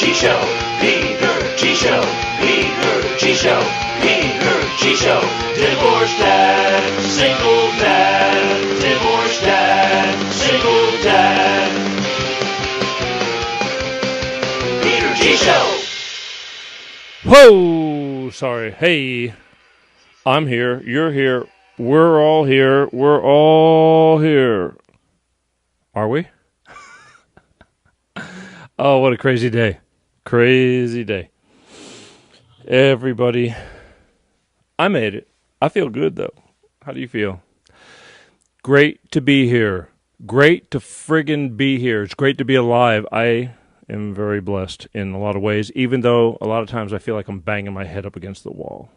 G Show, Peter G Show, Peter G Show, Peter G Show. Divorced dad, single dad, divorced dad, single dad. Peter G Show. Whoa, sorry. Hey, I'm here. You're here. We're all here. We're all here. Are we? Oh, what a crazy day. Crazy day. Everybody. I made it. I feel good, though. How do you feel? Great to be here. Great to friggin' be here. It's great to be alive. I am very blessed in a lot of ways, even though a lot of times I feel like I'm banging my head up against the wall.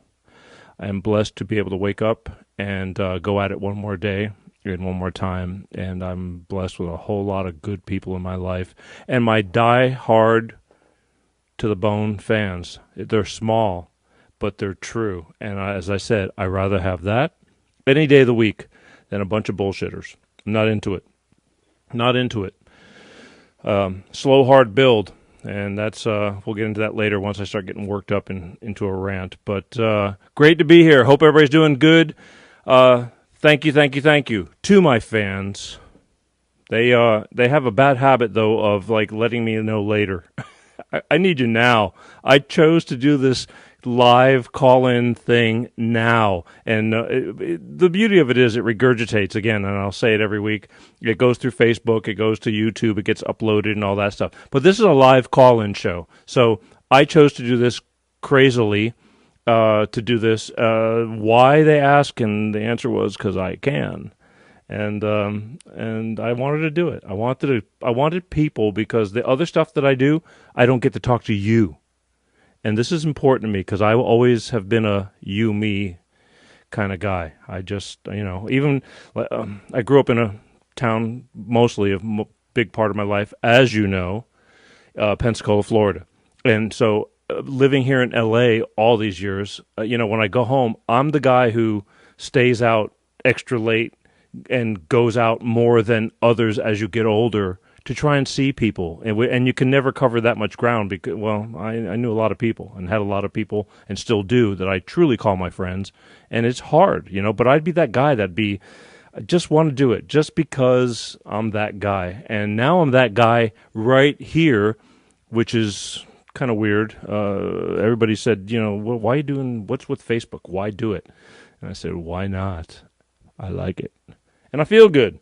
I am blessed to be able to wake up and go at it one more day and one more time, and I'm blessed with a whole lot of good people in my life. And my die-hard to-the-bone fans, they're small, but they're true. And as I said, I'd rather have that any day of the week than a bunch of bullshitters. I'm not into it. Not into it. Slow, hard build. And that's we'll get into that later once I start getting worked up into a rant. But great to be here. Hope everybody's doing good. Thank you to my fans. They have a bad habit though of like letting me know later. I need you now. I chose to do this live call-in thing now, and the beauty of it is it regurgitates again, and I'll say it every week. It goes through Facebook, it goes to YouTube, it gets uploaded and all that stuff. But this is a live call-in show, so I chose to do this crazily. To do this, why they ask, and the answer was because I can, and I wanted to do it. I wanted people, because the other stuff that I do, I don't get to talk to you. And this is important to me because I always have been a you, me kind of guy. I just, even I grew up in a town, mostly a big part of my life, as you know, Pensacola, Florida. And so living here in L.A. all these years, when I go home, I'm the guy who stays out extra late and goes out more than others as you get older, to try and see people, and you can never cover that much ground because, I knew a lot of people and had a lot of people and still do that I truly call my friends, and it's hard, but I'd be that guy I just want to do it just because I'm that guy, and now I'm that guy right here, which is kind of weird. Everybody said, why are you doing, what's with Facebook? Why do it? And I said, why not? I like it, and I feel good.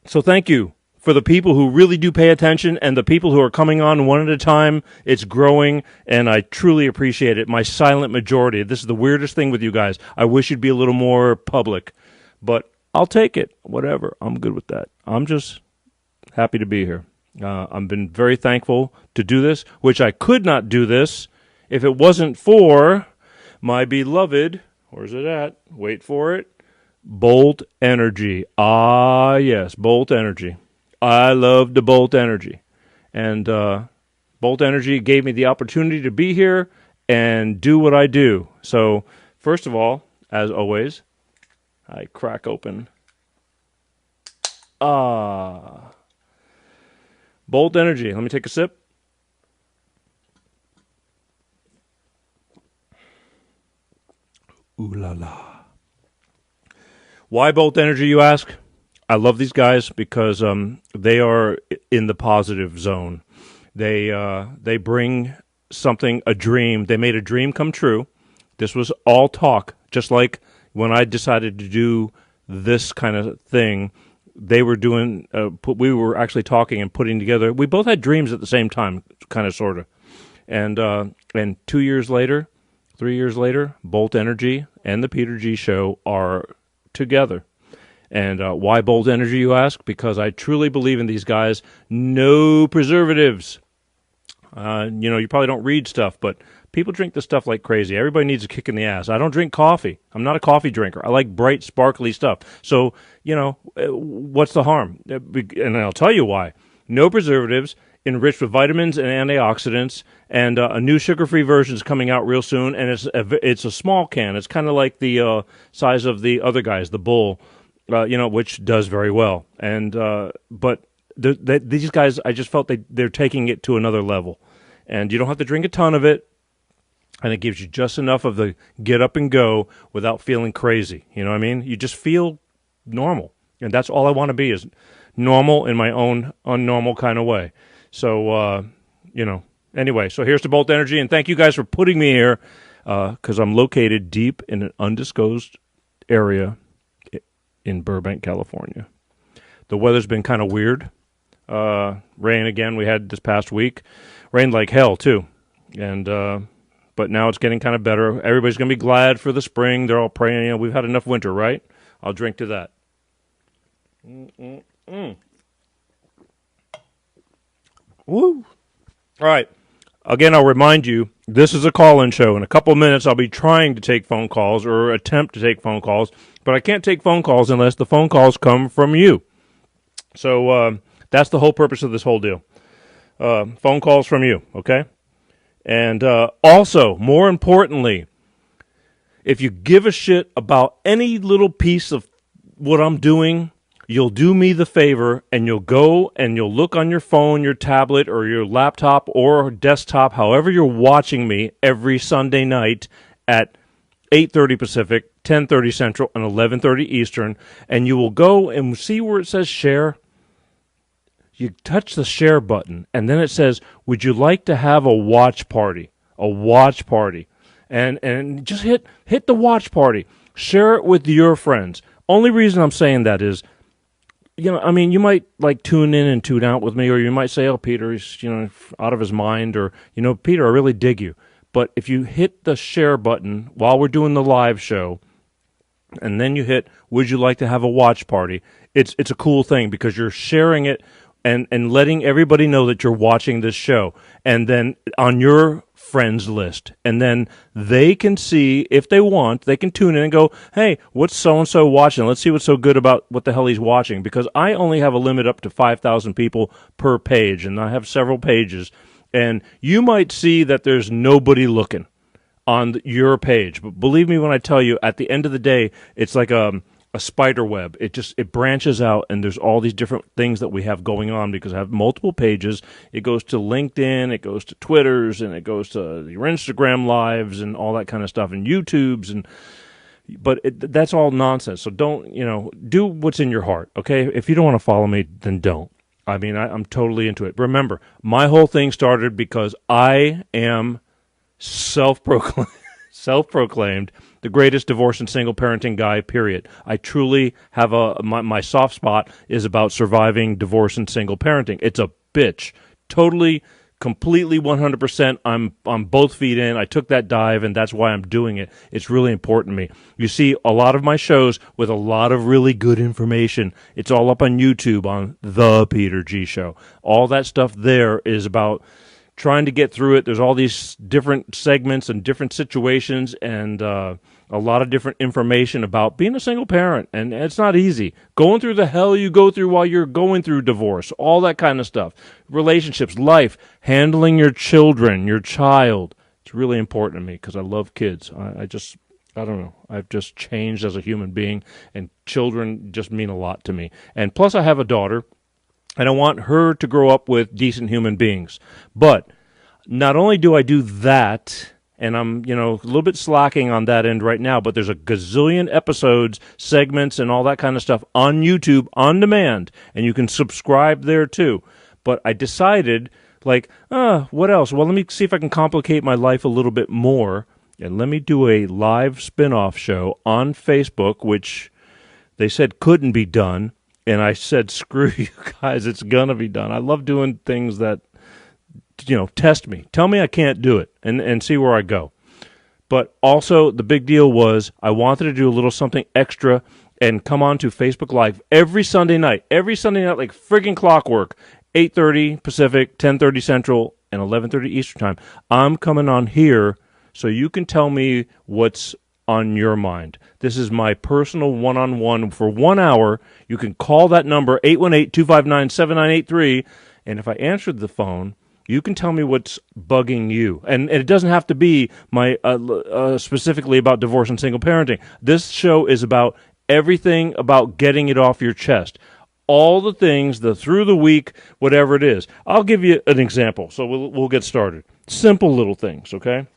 So thank you for the people who really do pay attention and the people who are coming on one at a time. It's growing, and I truly appreciate it. My silent majority. This is the weirdest thing with you guys. I wish you'd be a little more public, but I'll take it. Whatever. I'm good with that. I'm just happy to be here. I've been very thankful to do this, which I could not do this if it wasn't for my beloved, where's it at? Wait for it. Bolt Energy. Ah, yes, Bolt Energy. I love the Bolt Energy. And Bolt Energy gave me the opportunity to be here and do what I do. So, first of all, as always, I crack open. Bolt Energy. Let me take a sip. Ooh la la. Why Bolt Energy, you ask? I love these guys because they are in the positive zone. They bring something, a dream. They made a dream come true. This was all talk, just like when I decided to do this kind of thing. They were doing. We were actually talking and putting together. We both had dreams at the same time, kind of, sort of. And 2 years later, 3 years later, Bolt Energy and the Peter G Show are together. And why Bolt Energy, you ask? Because I truly believe in these guys. No preservatives. You probably don't read stuff, but people drink this stuff like crazy. Everybody needs a kick in the ass. I don't drink coffee. I'm not a coffee drinker. I like bright, sparkly stuff. So, what's the harm? And I'll tell you why. No preservatives, enriched with vitamins and antioxidants, and a new sugar-free version is coming out real soon, and it's a small can. It's kind of like the size of the other guys, the Bull, which does very well. And but These guys, I just felt they're taking it to another level. And you don't have to drink a ton of it, and it gives you just enough of the get up and go without feeling crazy. You know what I mean? You just feel normal. And that's all I want to be, is normal in my own unnormal kind of way. So, anyway, so here's to Bolt Energy, and thank you guys for putting me here, because I'm located deep in an undisclosed area in Burbank, California. The weather's been kind of weird. Rain again we had this past week. Rained like hell, too. And but now it's getting kind of better. Everybody's going to be glad for the spring. They're all praying. We've had enough winter, right? I'll drink to that. Woo. All right. Again, I'll remind you, this is a call-in show. In a couple of minutes, I'll be trying to take phone calls or attempt to take phone calls, but I can't take phone calls unless the phone calls come from you. So that's the whole purpose of this whole deal. Phone calls from you, okay? And also, more importantly, if you give a shit about any little piece of what I'm doing, you'll do me the favor and you'll go and you'll look on your phone, your tablet, or your laptop or desktop, however you're watching me every Sunday night at 8:30 Pacific, 10:30 Central, and 11:30 Eastern, and you will go and see where it says share. You touch the share button, and then it says, would you like to have a watch party? A watch party. And just hit the watch party. Share it with your friends. Only reason I'm saying that is, you might like tune in and tune out with me, or you might say, oh, Peter, he's, out of his mind, or, Peter, I really dig you. But if you hit the share button while we're doing the live show, and then you hit, would you like to have a watch party? It's a cool thing because you're sharing it and letting everybody know that you're watching this show, and then on your friends list, and then they can see, if they want, they can tune in and go, hey, what's so-and-so watching? Let's see what's so good about what the hell he's watching, because I only have a limit up to 5,000 people per page, and I have several pages, and you might see that there's nobody looking on your page, but believe me when I tell you, at the end of the day, it's like a spider web. It branches out, and there's all these different things that we have going on because I have multiple pages. It goes to LinkedIn, it goes to Twitters, and it goes to your Instagram lives and all that kind of stuff, and YouTubes, but that's all nonsense. So don't, do what's in your heart, okay? If you don't want to follow me, then don't. I mean, I'm totally into it. Remember, my whole thing started because I am self-proclaimed the greatest divorce and single parenting guy, period. I truly have my soft spot is about surviving divorce and single parenting. It's a bitch. Totally, completely, 100%. I'm both feet in. I took that dive, and that's why I'm doing it. It's really important to me. You see a lot of my shows with a lot of really good information. It's all up on YouTube on The Peter G Show. All that stuff there is about trying to get through it. There's all these different segments and different situations, and a lot of different information about being a single parent, and it's not easy. Going through the hell you go through while you're going through divorce, all that kind of stuff. Relationships, life, handling your children, your child. It's really important to me because I love kids. I don't know. I've just changed as a human being, and children just mean a lot to me. And plus I have a daughter, and I want her to grow up with decent human beings. But not only do I do that, and I'm, a little bit slacking on that end right now, but there's a gazillion episodes, segments, and all that kind of stuff on YouTube on demand, and you can subscribe there too. But I decided, what else? Well, let me see if I can complicate my life a little bit more, and let me do a live spin-off show on Facebook, which they said couldn't be done. And I said, screw you guys, it's going to be done. I love doing things that, test me. Tell me I can't do it and see where I go. But also the big deal was I wanted to do a little something extra and come on to Facebook Live every Sunday night like friggin' clockwork, 8:30 Pacific, 10:30 Central, and 11:30 Eastern Time. I'm coming on here so you can tell me what's on your mind. This is my personal one-on-one for 1 hour. You can call that number, 818-259-7983, and if I answered the phone, you can tell me what's bugging you. And it doesn't have to be my specifically about divorce and single parenting. This show is about everything about getting it off your chest. all the things, the through the week, whatever it is. I'll give you an example. So we'll get started. Simple little things, okay?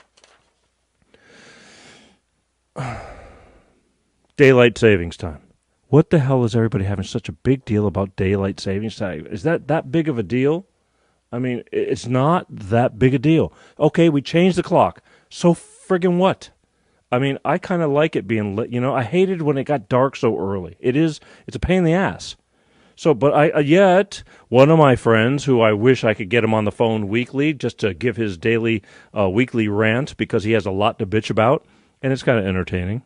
Daylight savings time. What the hell is everybody having such a big deal about daylight savings time? Is that big of a deal? I mean, it's not that big a deal. Okay, we changed the clock. So friggin' what? I mean, I kind of like it being lit. I hated when it got dark so early. It's a pain in the ass. So, but yet one of my friends, who I wish I could get him on the phone weekly just to give his daily, weekly rant, because he has a lot to bitch about, and it's kind of entertaining.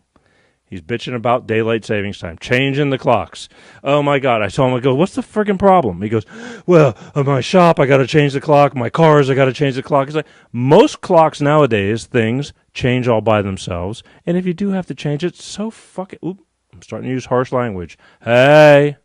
He's bitching about daylight savings time, changing the clocks. Oh, my God. I told him, I go, what's the friggin' problem? He goes, well, at my shop, I got to change the clock. My cars, I got to change the clock. He's like, most clocks nowadays, things change all by themselves. And if you do have to change it, so fucking, I'm starting to use harsh language. Hey,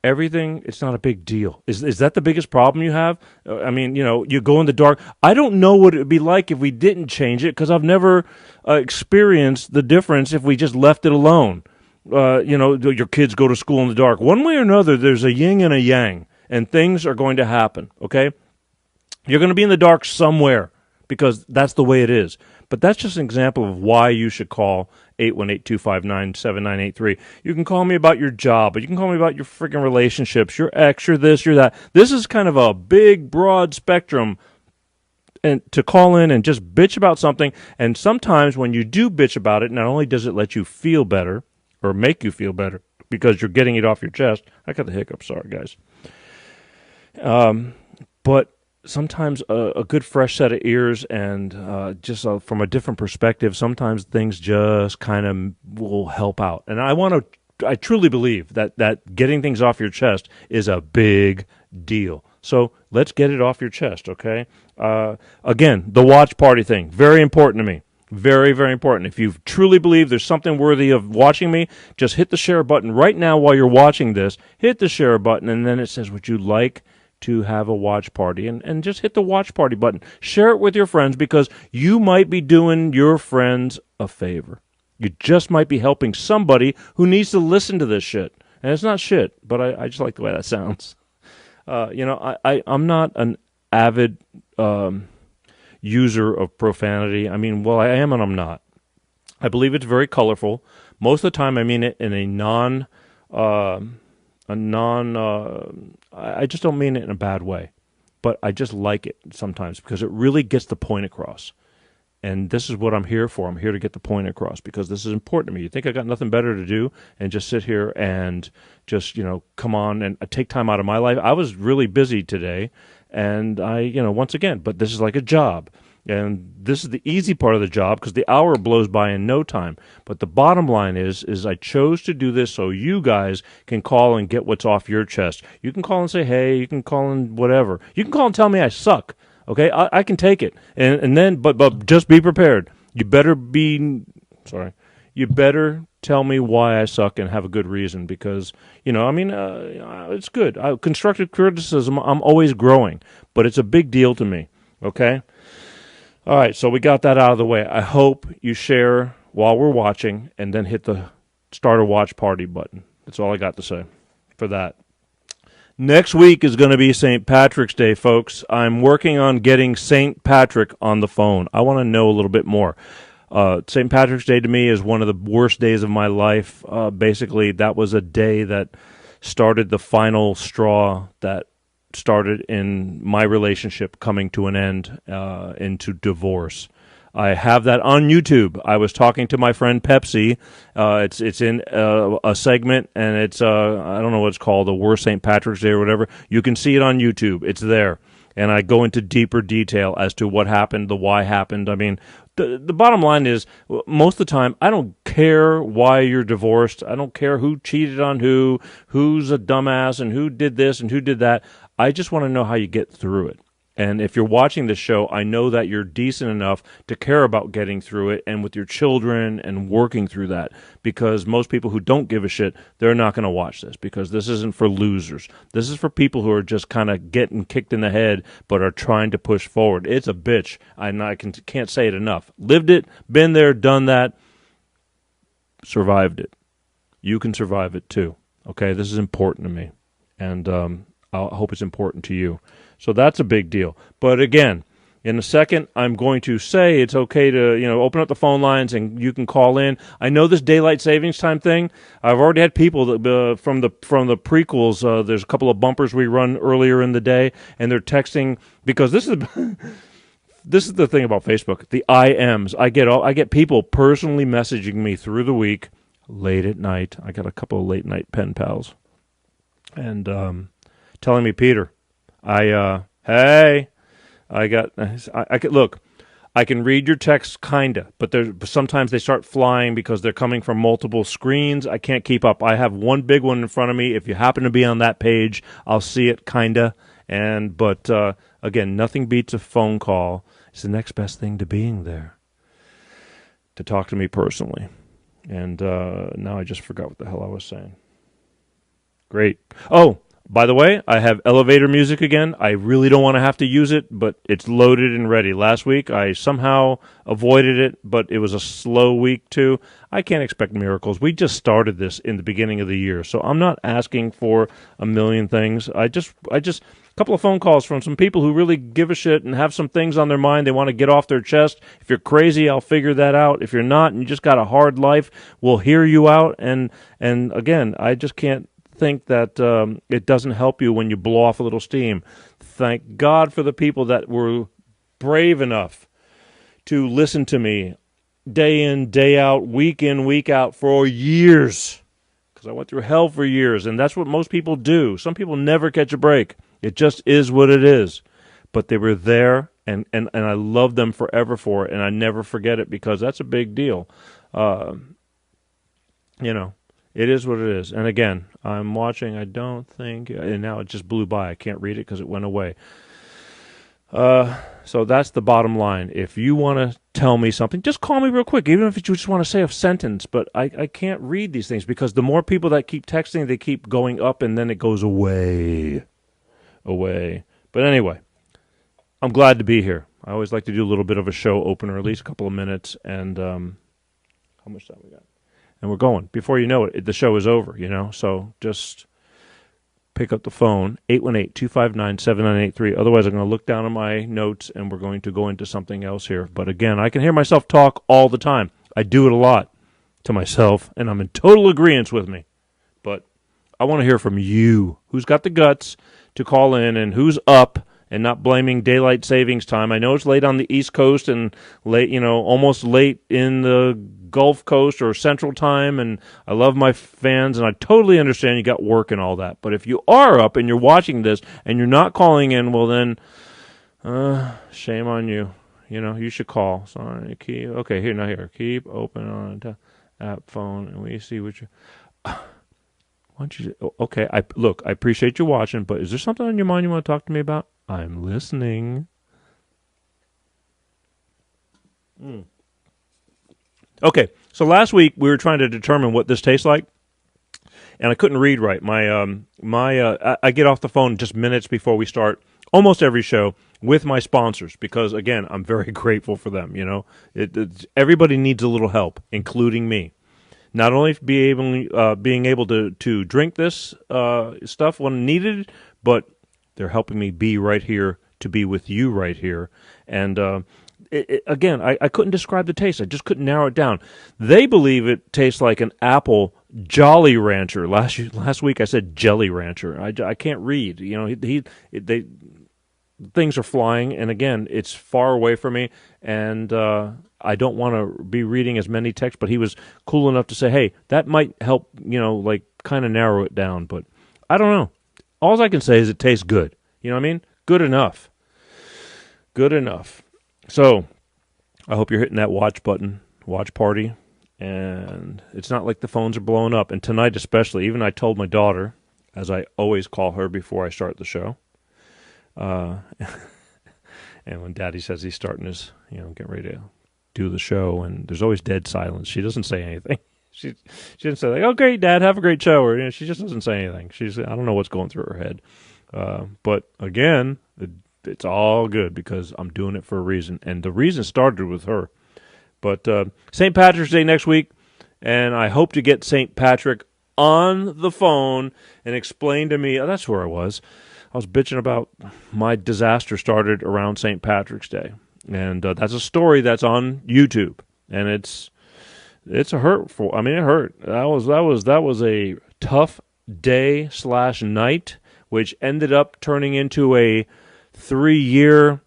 everything, it's not a big deal. Is that the biggest problem you have? I mean, you go in the dark. I don't know what it would be like if we didn't change it, because I've never experienced the difference if we just left it alone. Your kids go to school in the dark. One way or another, there's a yin and a yang, and things are going to happen, okay? You're going to be in the dark somewhere, because that's the way it is. But that's just an example of why you should call 818-259-7983. You can call me about your job, but you can call me about your freaking relationships, your ex, your this, your that. This is kind of a big, broad spectrum, and to call in and just bitch about something. And sometimes when you do bitch about it, not only does it let you feel better or make you feel better because you're getting it off your chest. I got the hiccups, sorry, guys. But sometimes a good fresh set of ears and just from a different perspective, sometimes things just kind of will help out. And I truly believe that getting things off your chest is a big deal. So let's get it off your chest, okay? Again, the watch party thing, very important to me. Very, very important. If you truly believe there's something worthy of watching me, just hit the share button right now while you're watching this. Hit the share button, and then it says, would you like to have a watch party? And just hit the watch party button. Share it with your friends, because you might be doing your friends a favor. You just might be helping somebody who needs to listen to this shit. And it's not shit, but I just like the way that sounds. I'm not an avid user of profanity. I mean, well, I am and I'm not. I believe it's very colorful. Most of the time I mean it in I just don't mean it in a bad way, but I just like it sometimes because it really gets the point across. And this is what I'm here for. I'm here to get the point across because this is important to me. You think I got nothing better to do and just sit here and just, come on and take time out of my life? I was really busy today, and once again, but this is like a job. And this is the easy part of the job because the hour blows by in no time. But the bottom line is I chose to do this so you guys can call and get what's off your chest. You can call and say, hey, you can call and whatever. You can call and tell me I suck. Okay, I can take it. And then, but just be prepared. You better tell me why I suck and have a good reason because, it's good. Constructive criticism, I'm always growing, but it's a big deal to me, okay? All right, so we got that out of the way. I hope you share while we're watching and then hit the start a watch party button. That's all I got to say for that. Next week is going to be St. Patrick's Day, folks. I'm working on getting St. Patrick on the phone. I want to know a little bit more. St. Patrick's Day to me is one of the worst days of my life. Basically, that was a day that started the final straw that started in my relationship coming to an end into divorce. I have that on YouTube. I was talking to my friend Pepsi. It's in a segment, and it's I don't know what it's called, the worst St. Patrick's Day or whatever. You can see it on YouTube. It's there, and I go into deeper detail as to what happened, the why happened. I mean, the bottom line is most of the time I don't care why you're divorced. I don't care who cheated on who's a dumbass, and who did this and who did that. I just want to know how you get through it. And if you're watching this show, I know that you're decent enough to care about getting through it and with your children and working through that. Because most people who don't give a shit, they're not going to watch this because this isn't for losers. This is for people who are just kind of getting kicked in the head but are trying to push forward. It's a bitch. I can't say it enough. Lived it, been there, done that, survived it. You can survive it too. Okay, this is important to me. and I hope it's important to you. So that's a big deal. But again, in a second, I'm going to say it's okay to, open up the phone lines and you can call in. I know this daylight savings time thing. I've already had people that, from the prequels. There's a couple of bumpers we run earlier in the day, and they're texting because this is this is the thing about Facebook. The IMs. I get people personally messaging me through the week, late at night. I got a couple of late night pen pals, and telling me, Peter, hey. I can look. I can read your texts, kinda, but sometimes they start flying because they're coming from multiple screens. I can't keep up. I have one big one in front of me. If you happen to be on that page, I'll see it, kinda. But again, nothing beats a phone call. It's the next best thing to being there, to talk to me personally. And now I just forgot what the hell I was saying. Great. Oh. By the way, I have elevator music again. I really don't want to have to use it, but it's loaded and ready. Last week, I somehow avoided it, but it was a slow week, too. I can't expect miracles. We just started this in the beginning of the year, so I'm not asking for a million things. I just a couple of phone calls from some people who really give a shit and have some things on their mind they want to get off their chest. If you're crazy, I'll figure that out. If you're not and you just got a hard life, we'll hear you out. And again, I just can't think that it doesn't help you when you blow off a little steam. Thank God for the people that were brave enough to listen to me day in, day out, week in, week out for years. Because I went through hell for years, and that's what most people do. Some people never catch a break. It just is what it is. But they were there, and I love them forever for it, and I never forget it because that's a big deal. It is what it is. And again, I'm watching, I don't think, and now it just blew by. I can't read it because it went away. So that's the bottom line. If you want to tell me something, just call me real quick, even if you just want to say a sentence. But I can't read these things because the more people that keep texting, they keep going up, and then it goes away. But anyway, I'm glad to be here. I always like to do a little bit of a show opener, at least a couple of minutes. And how much time we got? And we're going. Before you know it, the show is over, So just pick up the phone, 818-259-7983. Otherwise, I'm going to look down at my notes, and we're going to go into something else here. But again, I can hear myself talk all the time. I do it a lot to myself, and I'm in total agreement with me. But I want to hear from you. Who's got the guts to call in, and who's up and not blaming daylight savings time? I know it's late on the East Coast and late, almost late in the Gulf Coast or Central Time, and I love my fans, and I totally understand you got work and all that. But if you are up and you're watching this and you're not calling in, well then, shame on you. You should call. Sorry, keep open on app phone, and we see what you. Why don't you? Okay, I appreciate you watching, but is there something on your mind you want to talk to me about? I'm listening. Okay, so last week we were trying to determine what this tastes like, and I couldn't read right. I get off the phone just minutes before we start almost every show with my sponsors because, again, I'm very grateful for them. Everybody needs a little help, including me. Not only being able to drink this stuff when needed, but they're helping me be right here to be with you right here. And again, I couldn't describe the taste. I just couldn't narrow it down. They believe it tastes like an apple Jolly Rancher. Last week I said Jelly Rancher. I can't read. Things are flying, and again, it's far away from me, and I don't want to be reading as many texts, but he was cool enough to say, hey, that might help, kind of narrow it down, but I don't know. All I can say is it tastes good. You know what I mean? Good enough. Good enough. So, I hope you're hitting that watch button, watch party, and it's not like the phones are blowing up, and tonight especially, even I told my daughter, as I always call her before I start the show, and when Daddy says he's starting his, getting ready to do the show, and there's always dead silence. She doesn't say anything. She didn't say, like, oh, great, Dad, have a great show. Or, she just doesn't say anything. I don't know what's going through her head. But, again, it's all good because I'm doing it for a reason. And the reason started with her. But St. Patrick's Day next week, and I hope to get St. Patrick on the phone and explained to me, that's where I was. I was bitching about my disaster started around St. Patrick's Day. And that's a story that's on YouTube. And it's a hurtful. I mean, it hurt. That was a tough day/night, which ended up turning into a 3-year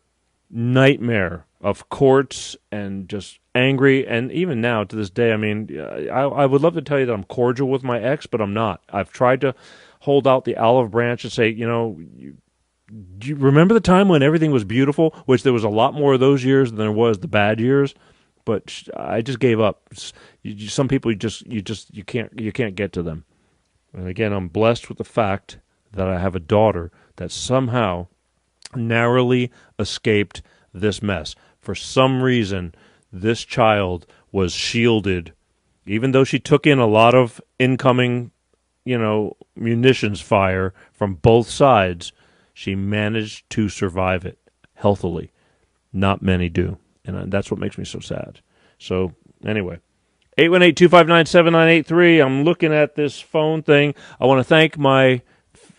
nightmare of courts and just angry. And even now, to this day, I mean, I would love to tell you that I'm cordial with my ex, but I'm not. I've tried to hold out the olive branch and say, do you remember the time when everything was beautiful? Which there was a lot more of those years than there was the bad years. But I just gave up. Some people you can't get to them. And again, I'm blessed with the fact that I have a daughter that somehow narrowly escaped this mess. For some reason, this child was shielded, even though she took in a lot of incoming, munitions fire from both sides. She managed to survive it healthily. Not many do. And that's what makes me so sad. So, anyway, 818-259-7983. I'm looking at this phone thing. I want to thank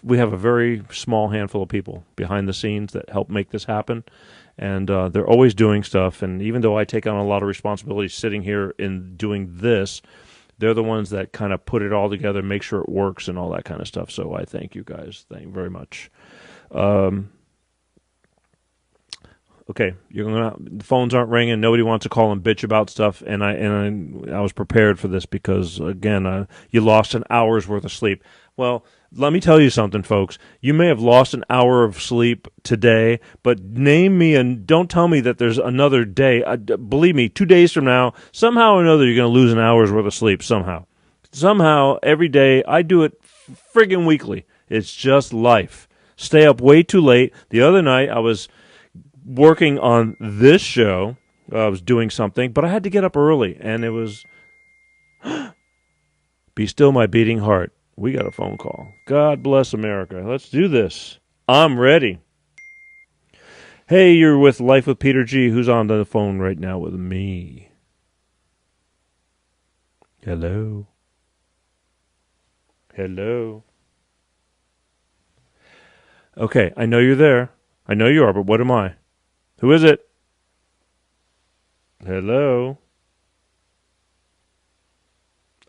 we have a very small handful of people behind the scenes that help make this happen. And they're always doing stuff. And even though I take on a lot of responsibility sitting here and doing this, they're the ones that kind of put it all together, make sure it works and all that kind of stuff. So I thank you guys. Thank you very much. Okay, the phones aren't ringing. Nobody wants to call and bitch about stuff, and I was prepared for this because again, you lost an hour's worth of sleep. Well, let me tell you something, folks. You may have lost an hour of sleep today, but name me and don't tell me that there's another day. Believe me, 2 days from now, somehow or another, you're going to lose an hour's worth of sleep. Somehow, every day. I do it friggin' weekly. It's just life. Stay up way too late. The other night, I was working on this show. I was doing something, but I had to get up early, and it was Be Still My Beating Heart. We got a phone call. God bless America. Let's do this. I'm ready. Hey, you're with Life with Peter G. Who's on the phone right now with me? Hello? Hello? Okay, I know you're there. I know you are, but what am I? Who is it? Hello?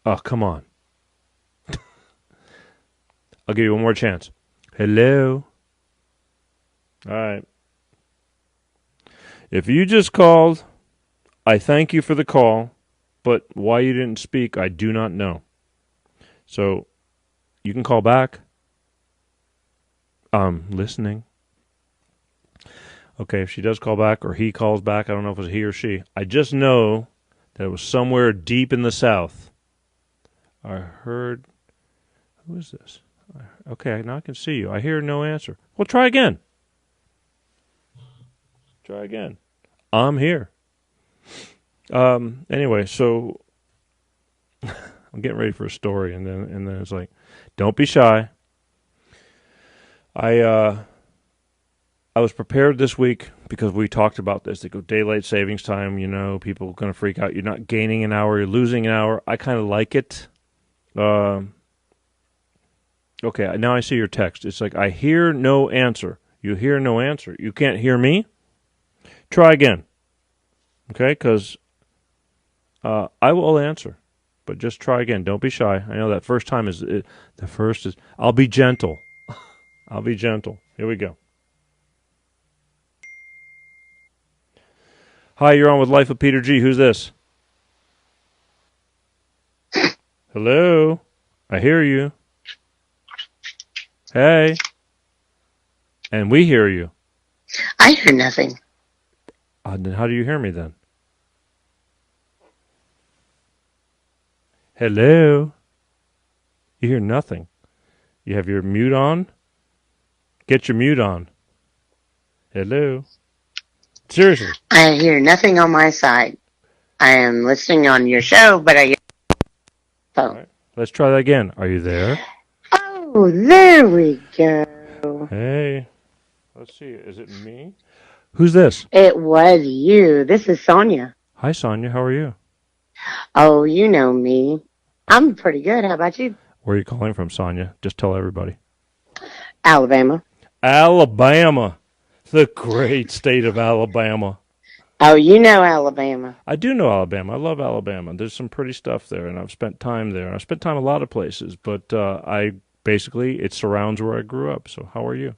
Oh, come on. I'll give you one more chance. Hello? All right. If you just called, I thank you for the call, but why you didn't speak, I do not know. So, you can call back. I'm listening. Okay, if she does call back or he calls back, I don't know if it was he or she. I just know that it was somewhere deep in the South. I heard... Who is this? Okay, now I can see you. I hear no answer. Well, try again. Try again. I'm here. Anyway, so I'm getting ready for a story, and then it's like, don't be shy. I was prepared this week because we talked about this. They go daylight savings time, people are going to freak out. You're not gaining an hour, you're losing an hour. I kind of like it. Okay, now I see your text. It's like, I hear no answer. You hear no answer. You can't hear me? Try again. Okay, because I will answer. But just try again. Don't be shy. I know that first time I'll be gentle. I'll be gentle. Here we go. Hi, you're on with Life of Peter G. Who's this? Hello? I hear you. Hey. And we hear you. I hear nothing. Then how do you hear me then? Hello? You hear nothing. You have your mute on? Get your mute on. Hello? Seriously. I hear nothing on my side. I am listening on your show, but I hear phone. All right. Let's try that again. Are you there? Oh, there we go. Hey. Let's see. Is it me? Who's this? It was you. This is Sonia. Hi, Sonia. How are you? Oh, you know me. I'm pretty good. How about you? Where are you calling from, Sonia? Just tell everybody. Alabama. Alabama. The great state of Alabama. Oh, you know Alabama. I do know Alabama. I love Alabama. There's some pretty stuff there, and I've spent time there. I've spent time a lot of places, but it surrounds where I grew up. So how are you?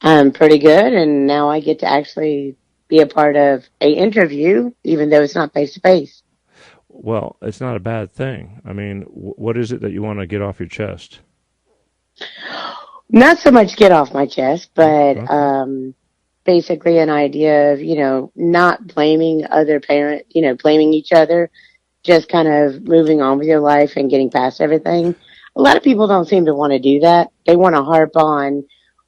I'm pretty good, and now I get to actually be a part of a interview, even though it's not face to face. Well, it's not a bad thing. I mean, what is it that you want to get off your chest? Not so much get off my chest, but Okay. basically an idea of, not blaming other parents, blaming each other, just kind of moving on with your life and getting past everything. A lot of people don't seem to want to do that. They want to harp on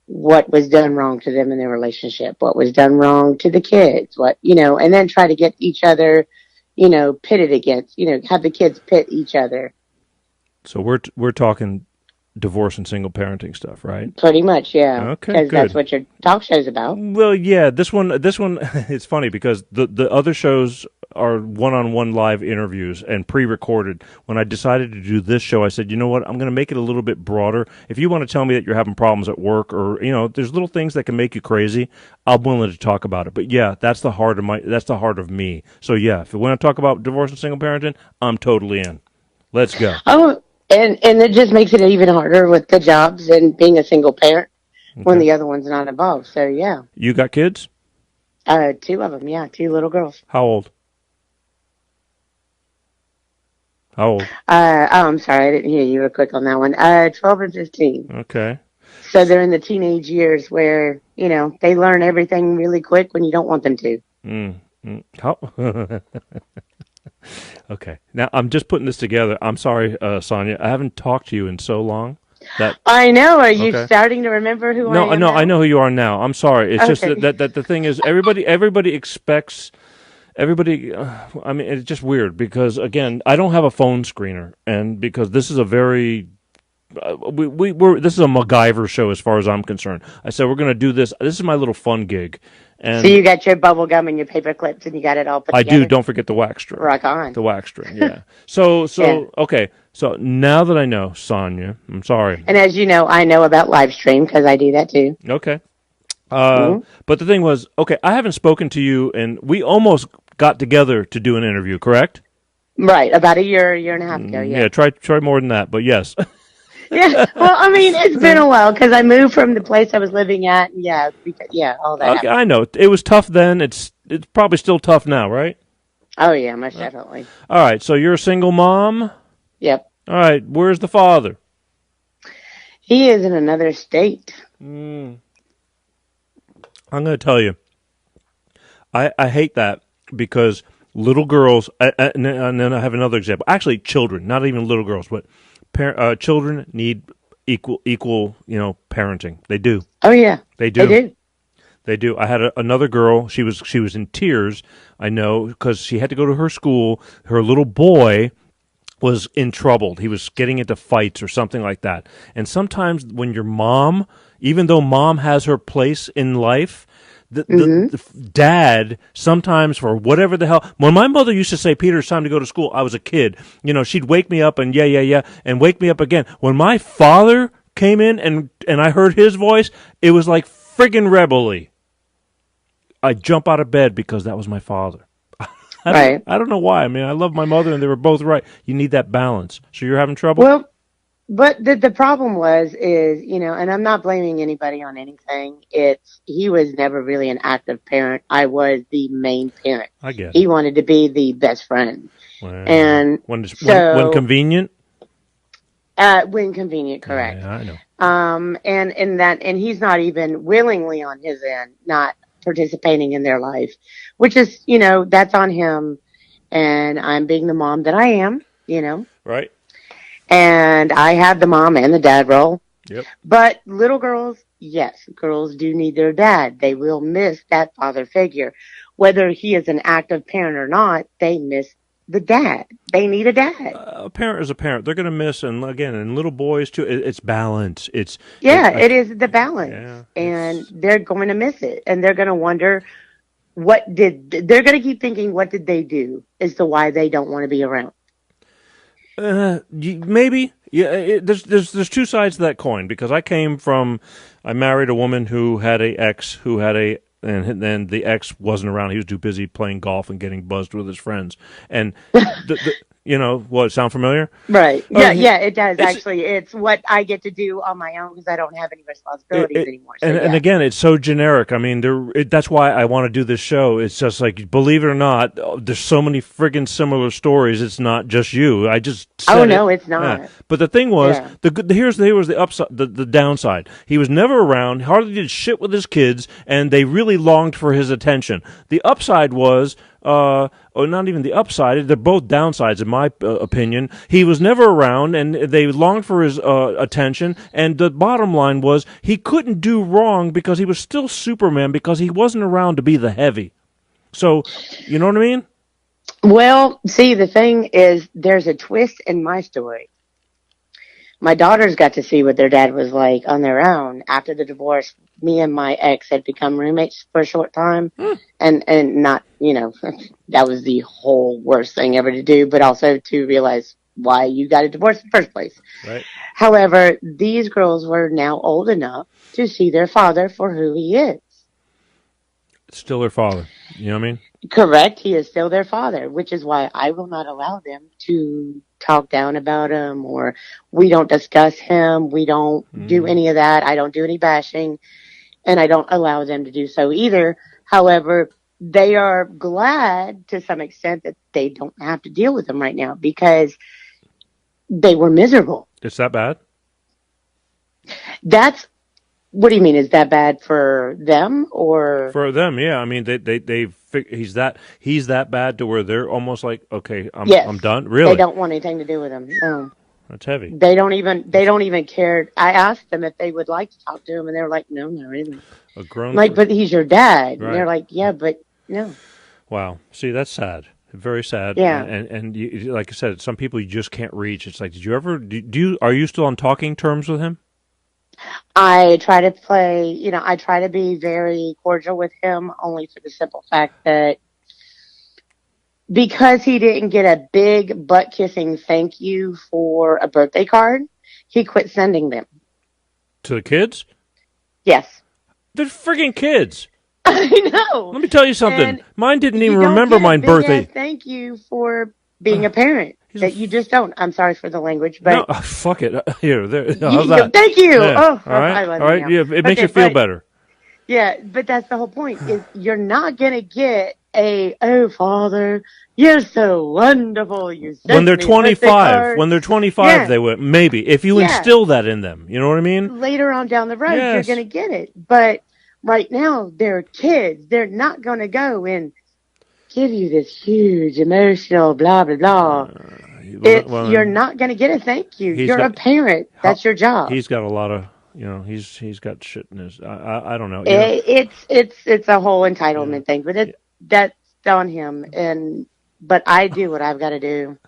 what was done wrong to them in their relationship, what was done wrong to the kids, and then try to get each other, pitted against, have the kids pit each other. So we're talking divorce and single parenting stuff, right? Pretty much, yeah, Okay, because that's good. what your talk show's about. Well, yeah, this one, it's funny because the other shows are one-on-one live interviews and pre-recorded. When I decided to do this show, I said, you know what, I'm going to make it a little bit broader. If you want to tell me that you're having problems at work or, there's little things that can make you crazy, I'm willing to talk about it. But yeah, that's the heart of me. So yeah, if we want to talk about divorce and single parenting, I'm totally in. Let's go. Oh, and it just makes it even harder with the jobs and being a single parent when Okay. the other one's not involved. So yeah, You got kids? two of them, yeah, two little girls. How old? How old? I'm sorry, I didn't hear you real quick on that one. 12 and 15. Okay. So they're in the teenage years where, they learn everything really quick when you don't want them to. How? Okay. Now I'm just putting this together. I'm sorry, Sonia. I haven't talked to you in so long. That I know. Are you okay. starting to remember who No, I am no, I now? know who you are now. I'm sorry. It's just Okay. that the thing is everybody expects everybody. I mean, it's just weird because again, I don't have a phone screener, and because this is a very we're this is a MacGyver show as far as I'm concerned. I said we're going to do this. This is my little fun gig, So and you got your bubble gum and your paper clips and you got it all put I do. together? Don't forget the wax string. Rock on. The wax string. Yeah. So Yeah. okay. So now that I know, Sonia, I'm sorry. And as you know, I know about live stream because I do that too. Okay. Hmm. But the thing was, okay, I haven't spoken to you, and we almost got together to do an interview, correct? Right. About a year and a half ago. Yeah. Yeah. Try more than that, but yes. Yeah. Well, I mean, it's been a while because I moved from the place I was living at. Yeah. All that Okay, happened. I know it was tough then. It's probably still tough now, right? Oh, yeah, most definitely. All right. So you're a single mom. Yep. All right. Where's the father? He is in another state. I'm going to tell you. I hate that because little girls, and then I have another example. Actually, children, not even little girls, but children need equal, parenting. They do. Oh, yeah. They They do. do. They do. I had another girl. She was in tears. I know because she had to go to her school. Her little boy was in trouble. He was getting into fights or something like that. And sometimes when your mom, even though mom has her place in life, the dad sometimes for whatever the hell. When my mother used to say, "Peter, it's time to go to school," I was a kid. She'd wake me up and yeah, and wake me up again. When my father came in and I heard his voice, it was like friggin' rebelly. I'd jump out of bed because that was my father. Right. I don't know why. I mean, I love my mother, and they were both right. You need that balance. So you're having trouble? Well, but the problem is, and I'm not blaming anybody on anything. He was never really an active parent. I was the main parent. I get He it. wanted to be the best friend. Well, And when so, convenient. when convenient, correct. Yeah, I know. And he's not even willingly on his end, not participating in their life, which is, that's on him. And I'm being the mom that I am, Right. and I have the mom and the dad role. Yep. But little girls, yes, girls do need their dad. They will miss that father figure. Whether he is an active parent or not, they miss the dad. They need a dad. A parent is a parent. They're going to miss, and little boys too. It's balance. It is the balance. Yeah, And they're going to miss it. And they're going to wonder, they're going to keep thinking, what did they do as to why they don't want to be around? Maybe. Yeah, there's two sides to that coin because I married a woman who had a ex who had a, and then the ex wasn't around. He was too busy playing golf and getting buzzed with his friends. And what, sound familiar? Right. Yeah, Oh, yeah, it does actually. It's what I get to do on my own because I don't have any responsibilities anymore. So, and again, it's so generic. I mean, that's why I want to do this show. It's just like, believe it or not, there's so many friggin' similar stories. It's not just you. I just said no, it. it's not. Yeah. But the thing was, Yeah. here's the upside, the downside. He was never around, hardly did shit with his kids, and they really longed for his attention. The upside was, or not even the upside, they're both downsides in my opinion. He was never around, and they longed for his attention, and the bottom line was he couldn't do wrong because he was still Superman because he wasn't around to be the heavy. So, you know what I mean? Well, see, the thing is, there's a twist in my story. My daughters got to see what their dad was like on their own. After the divorce, me and my ex had become roommates for a short time. And not, that was the whole worst thing ever to do, but also to realize why you got a divorce in the first place. Right. However, these girls were now old enough to see their father for who he is. Still their father. You know what I mean? Correct. He is still their father, which is why I will not allow them to talk down about him, or we don't discuss him. We don't do any of that. I don't do any bashing, and I don't allow them to do so either. However, they are glad to some extent that they don't have to deal with him right now because they were miserable. It's that bad? What do you mean? Is that bad for them or For them? Yeah. I mean, he's that bad to where they're almost like, okay, yes, I'm done. Really? They don't want anything to do with him. No. That's heavy. They don't even care. I asked them if they would like to talk to him, and they were like, "No, not really." A grown But he's your dad. Right. And they're like, "Yeah, but no." Wow. See, that's sad. Very sad. Yeah. And you, like I said, some people you just can't reach. It's like, did you ever? Are you still on talking terms with him? I try to I try to be very cordial with him, only for the simple fact that because he didn't get a big butt kissing thank you for a birthday card, he quit sending them. To the kids? Yes. They're friggin' kids. I know. Let me tell you something. And Mine didn't you even don't remember get a my big birthday. ass thank you for being a parent. That you just don't. I'm sorry for the language, but no, fuck it. Here, there. How's that? Thank you. Yeah. Oh, all right, I love all right. you now. Yeah, it makes you feel better. Yeah, but that's the whole point. Is you're not gonna get oh Father, you're so wonderful. When they're 25, Yeah. they would maybe if you instill that in them. You know what I mean? Later on down the road, Yes. you're gonna get it. But right now, they're kids. They're not gonna go and give you this huge emotional blah blah blah. You're not going to get a thank you. You're a parent. That's your job. He's got a lot of, he's got shit in his. I don't know. It's a whole entitlement thing, but that's on him. But I do what I've got to do.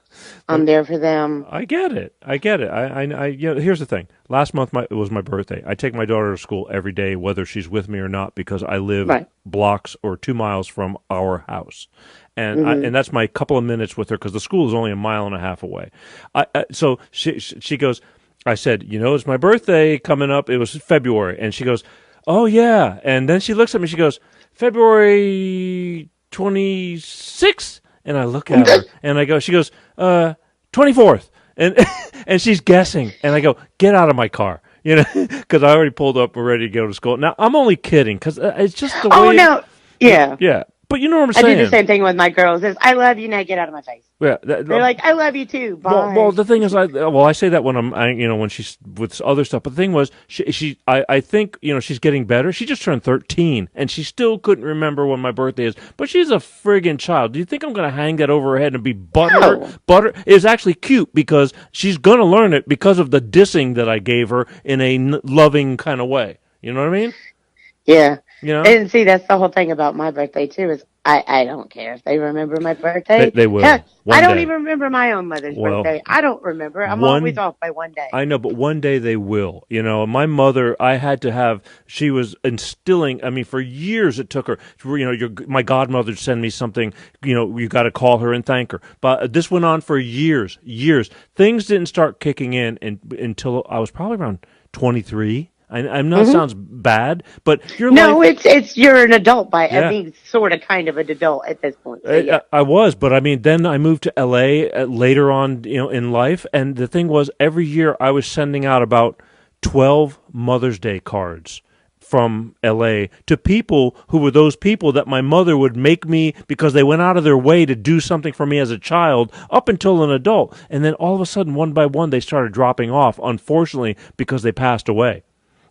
I'm there for them. I get it. Here's the thing. Last month it was my birthday. I take my daughter to school every day, whether she's with me or not, because I live blocks or 2 miles from our house. And and that's my couple of minutes with her because the school is only 1.5 miles away. So she goes, I said, it's my birthday coming up. It was February. And she goes, oh, yeah. And then she looks at me. She goes, February 26th? And I look at her and I go, she goes, 24th. And she's guessing. And I go, get out of my car. Because I already pulled up. We're ready to go to school. Now, I'm only kidding because it's just the way. Oh, no. Yeah. Yeah. But you know what I'm saying? I do the same thing with my girls. Is I love you, now get out of my face. Yeah, they're like, I love you too. Bye. Well, the thing is, I say that when when she's with other stuff. But the thing was, I think she's getting better. She just turned 13, and she still couldn't remember when my birthday is. But she's a friggin' child. Do you think I'm going to hang that over her head and be butter? No. Butter is actually cute because she's going to learn it because of the dissing that I gave her in a loving kind of way. You know what I mean? Yeah. You know, And see, that's the whole thing about my birthday too. Is I don't care if they remember my birthday. they will Heck, I one don't day. even remember my own mother's Well, birthday. I don't remember. I'm always one off by one day. I know, but one day they will. You know, my mother, I had to have. She was instilling. I mean, for years it took her. You know, my godmother would send me something. You know, you got to call her and thank her. But this went on for years, years. Things didn't start kicking in until I was probably around 23. I'm not sounds bad, but your No, life. it's you're an adult by I Yeah. mean, sort of, kind of an adult at this point. So yeah. I was, but I mean, then I moved to LA later on, you know, in life, and the thing was, every year I was sending out about 12 Mother's Day cards from LA to people who were those people that my mother would make me because they went out of their way to do something for me as a child up until an adult, and then all of a sudden, one by one, they started dropping off, unfortunately, because they passed away.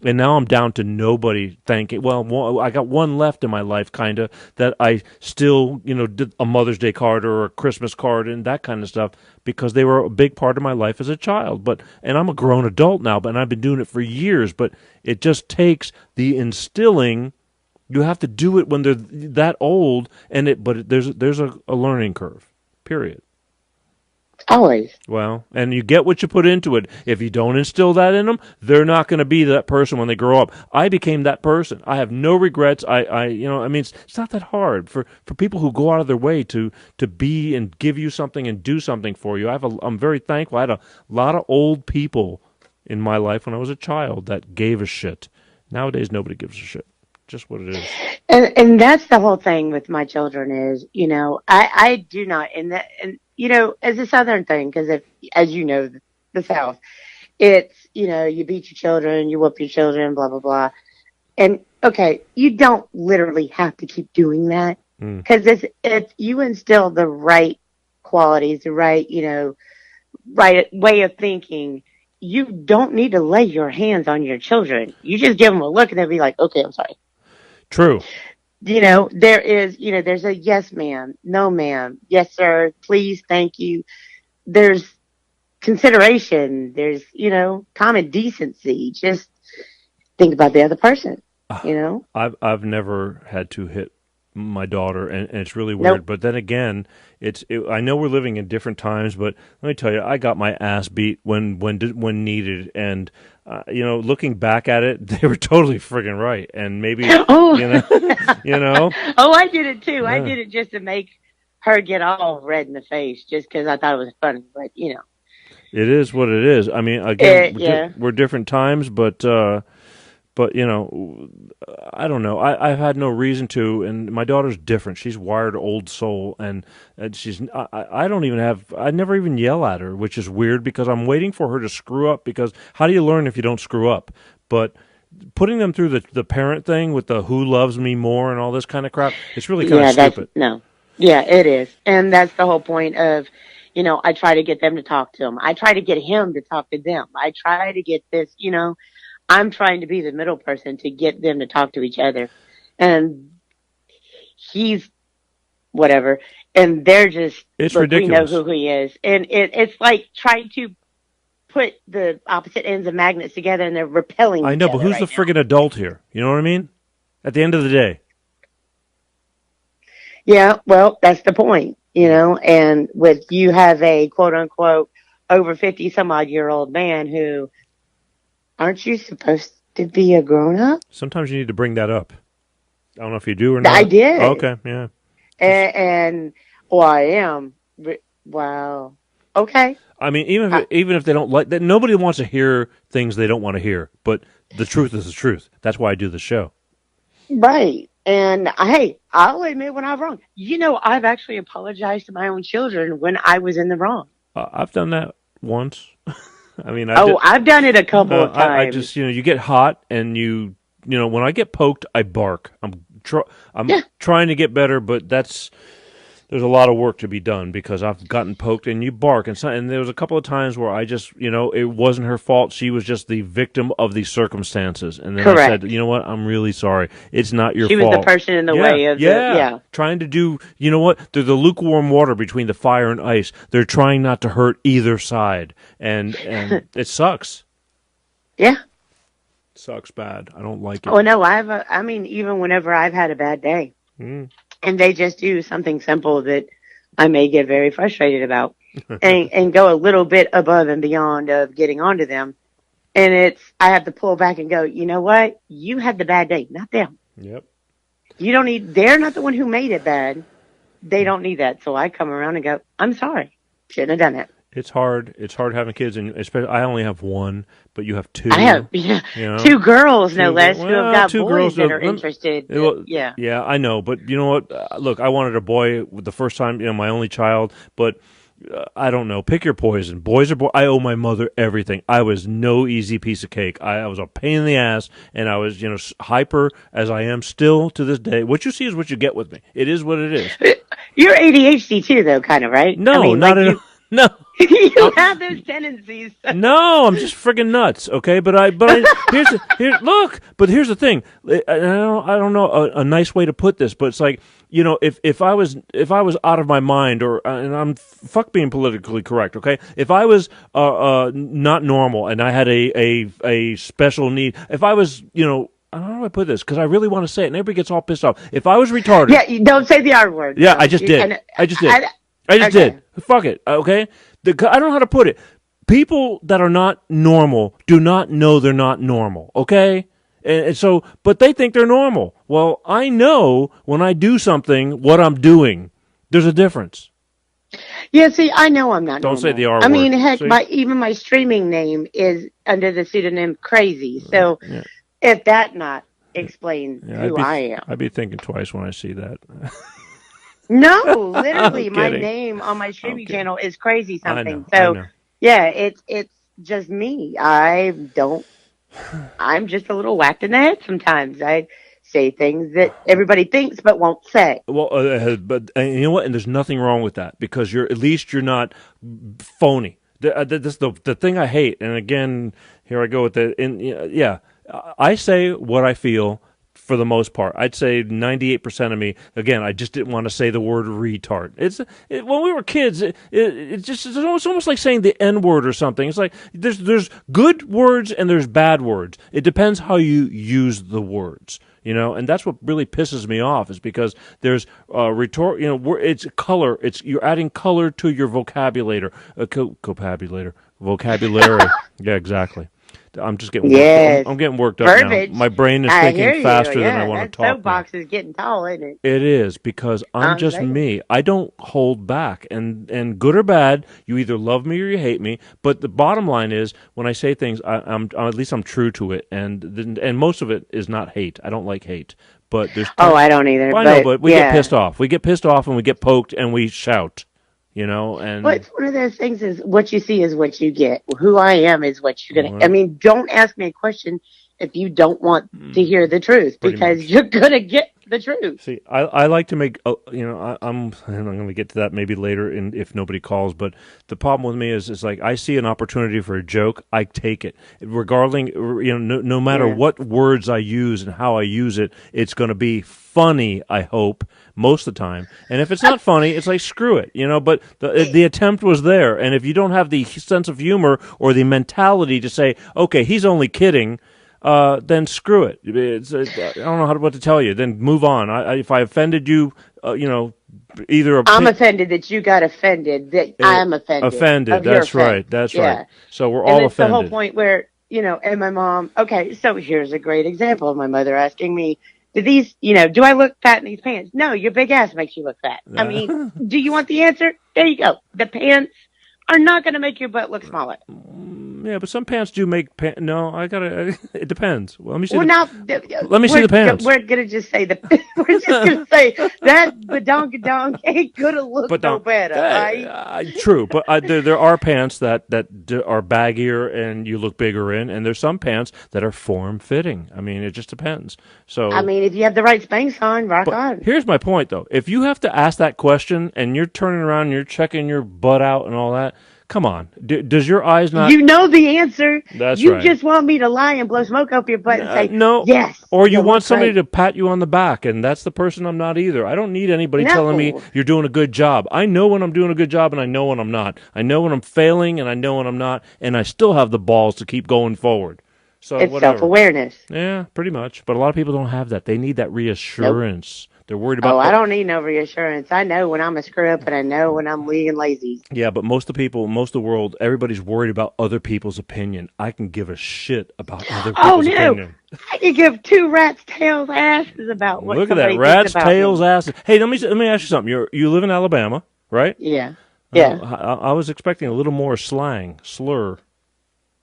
And now I'm down to nobody thanking. Well, I got one left in my life, kind of, that I still, you know, did a Mother's Day card or a Christmas card and that kind of stuff because they were a big part of my life as a child. And I'm a grown adult now, and I've been doing it for years. But it just takes the instilling. You have to do it when they're that old, but there's a learning curve. Period. Always. Well, and you get what you put into it. If you don't instill that in them, they're not going to be that person when they grow up. I became that person. I have no regrets. You know, I mean, it's not that hard for people who go out of their way to be and give you something and do something for you. I'm very thankful. I had a lot of old people in my life when I was a child that gave a shit. Nowadays, nobody gives a shit. Just what it is. And that's the whole thing with my children is, you know, I do not, and you know, as a Southern thing, because if, as you know, the South, it's, you know, you beat your children, you whoop your children, blah, blah, blah. And okay, you don't literally have to keep doing that because it's, you instill the right qualities, the right, you know, right way of thinking. You don't need to lay your hands on your children. You just give them a look and they'll be like, okay, I'm sorry. True. You know, there is, you know, there's a yes, ma'am, no, ma'am, yes, sir, please, thank you. There's consideration. There's, you know, common decency. Just think about the other person, you know? I've never had to hit my daughter, and it's really weird. Nope. But then again, I know we're living in different times, but let me tell you, I got my ass beat when needed, and you know, looking back at it, they were totally friggin' right, and maybe Oh, you know, oh, I did it too. I Yeah. did it just to make her get all red in the face, just because I thought it was funny. But you know, it is what it is. I mean, again, yeah. we're different times, but you know, I don't know. I've had no reason to, and my daughter's different. She's wired old soul, and she's. I don't even have. I never even yell at her, which is weird because I'm waiting for her to screw up. Because how do you learn if you don't screw up? But putting them through the parent thing with the who loves me more and all this kind of crap, it's really kind Yeah, of that's stupid. no. Yeah, it is. And that's the whole point of, you know, I try to get them to talk to him. I try to get him to talk to them. I try to get this, you know, I'm trying to be the middle person to get them to talk to each other. And he's whatever. And they're just, It's look, we know ridiculous. who he is. And it's like trying to put the opposite ends of magnets together and they're repelling I each know, but other who's right the now. friggin' adult here? You know what I mean? At the end of the day. Yeah, well, that's the point, you know, and with you have a quote unquote over 50 some odd year old man who, aren't you supposed to be a grown up? Sometimes you need to bring that up. I don't know if you do or not. I did. Okay, yeah. And well, I am. Wow. Okay. I mean, even if they don't like that, nobody wants to hear things they don't want to hear. But the truth is the truth. That's why I do the show. Right. And hey, I'll admit when I'm wrong. You know, I've actually apologized to my own children when I was in the wrong. I've done that once. I mean, I've done it a couple of times. I just you get hot and you know when I get poked, I bark. I'm trying to get better, but there's a lot of work to be done because I've gotten poked and you bark and there was a couple of times where I just it wasn't her fault. She was just the victim of the circumstances. And then Correct. I said, you know what? I'm really sorry. It's not your She fault. was the person in the way of the Trying to do, you know what? They're the lukewarm water between the fire and ice. They're trying not to hurt either side. And it sucks. Yeah. Sucks bad. I don't like it. Oh no, I mean, even whenever I've had a bad day, Mm. and they just do something simple that I may get very frustrated about, and go a little bit above and beyond of getting onto them, and I have to pull back and go, you know what? You had the bad day, not them. Yep. You don't need. They're not the one who made it bad. They don't need that. So I come around and go, I'm sorry, shouldn't have done that. It's hard. It's hard having kids, and especially I only have one, but you have two. I have You know? two girls, no Two less, gir- who have well, got two boys girls that that- are interested. Well, Yeah. Yeah, I know, but you know what? Look, I wanted a boy the first time, my only child, but I don't know. Pick your poison. Boys are boys. I owe my mother everything. I was no easy piece of cake. I was a pain in the ass, and I was, hyper as I am still to this day. What you see is what you get with me. It is what it is. You're ADHD too, though, kind of, right? No, I mean, not like at all. No. you have those tendencies. No, I'm just friggin' nuts. Okay, but here's the thing. I don't know a nice way to put this, but it's like, if I was out of my mind, or and I'm fuck being politically correct. Okay, if I was not normal and I had a special need, if I was, I don't know how I put this because I really want to say it, and everybody gets all pissed off. If I was retarded, Yeah, you don't say the R word. yeah, No. I just did. I just did. I just okay. did. Fuck it. Okay. I don't know how to put it. People that are not normal do not know they're not normal. Okay. And so, but they think they're normal. Well, I know when I do something, what I'm doing. There's a difference. Yeah, see, I know I'm not. Don't normal. say the R I mean, word. heck, See? even my streaming name is under the pseudonym Crazy. So, Yeah. if that not explains Yeah, who I am. I'd be thinking twice when I see that. No, literally, I'm my kidding. name on my streaming kidding. channel is Crazy I something. know. So, I know. yeah, it's just me. I'm just a little whacked in the head sometimes. I say things that everybody thinks but won't say. Well, but you know what? And there's nothing wrong with that because at least you're not phony. This the thing I hate. And again, here I go with yeah, I say what I feel for the most part. I'd say 98% of me. Again, I just didn't want to say the word retard. When we were kids, it's almost like saying the N word or something. It's like there's good words and there's bad words. It depends how you use the words. And that's what really pisses me off is because there's it's color. You're adding color to your vocabulary. Vocabulary. Yeah, exactly. I'm just getting Yes. I'm getting worked up Verbiage. now. My brain is I hear thinking faster you. than I want that to talk. Now. soapbox is getting tall, isn't it? It is because I'm just saying. me. I don't hold back, and good or bad, you either love me or you hate me. But the bottom line is, when I say things, I'm at least I'm true to it, and most of it is not hate. I don't like hate, but there's. I don't either. I know, but we get pissed off. We get pissed off, and we get poked, and we shout. And Well, it's one of those things is what you see is what you get. Who I am is what you're going to. I mean, don't ask me a question if you don't want to hear the truth because you're going to get the truth. See, I like to make, I'm going to get to that maybe later if nobody calls, but the problem with me is like I see an opportunity for a joke, I take it. Regarding, no matter what words I use and how I use it, it's going to be funny, I hope, most of the time. And if it's not funny, it's like, screw it, but the attempt was there. And if you don't have the sense of humor or the mentality to say, okay, he's only kidding, then screw it. I don't know what to tell you. Then move on. If I offended you, either I'm offended that you got offended. That I'm offended. Offended. That's right. That's right. So we're all and it's offended. the whole point where and my mom. Okay, so here's a great example of my mother asking me, "Do I look fat in these pants?" No, your big ass makes you look fat. I mean, do you want the answer? There you go. The pants are not going to make your butt look smaller. Yeah, but some pants do make pants. No, it depends. Well, let me see. Let me see the pants. We're gonna just say we're just gonna say that badonkadonk ain't gonna look no better, right? True, but there are pants that are baggier and you look bigger in, and there's some pants that are form fitting. I mean, it just depends. So I mean, if you have the right Spanx on, rock on. Here's my point, though. If you have to ask that question and you're turning around and you're checking your butt out and all that. Come on. Does your eyes not... You know the answer. That's you right. You just want me to lie and blow smoke up your butt and say, no. Yes. Or you want somebody to pat you on the back, and that's the person I'm not either. I don't need anybody telling me you're doing a good job. I know when I'm doing a good job, and I know when I'm not. I know when I'm failing, and I know when I'm not, and I still have the balls to keep going forward. So It's whatever. self-awareness. Yeah, pretty much. But a lot of people don't have that. They need that reassurance. They're worried Oh, about. I don't need no reassurance. I know when I'm a screw up, and I know when I'm being lazy. Yeah, but most of the people, most of the world, everybody's worried about other people's opinion. I can give a shit about other Oh people's no, opinion. I could give two rats' tails asses about what Look at that, somebody thinks rat's about tails, me. ass. Hey, let me ask you something. You live in Alabama, right? Yeah, Oh, yeah. I was expecting a little more slang, slur.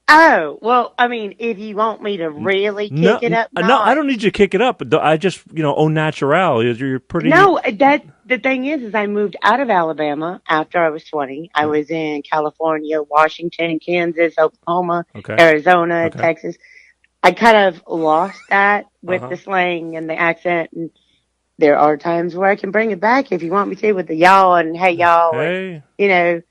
Oh well, I mean, if you want me to really No, kick it up no, I notch, don't need you to kick it up. But I just, au natural. You're pretty. no. That the thing is I moved out of Alabama after I was 20. I was in California, Washington, Kansas, Oklahoma, Okay. Arizona, Okay. Texas. I kind of lost that with Uh-huh. the slang and the accent, and there are times where I can bring it back if you want me to, with the y'all and hey y'all, and Hey, you know.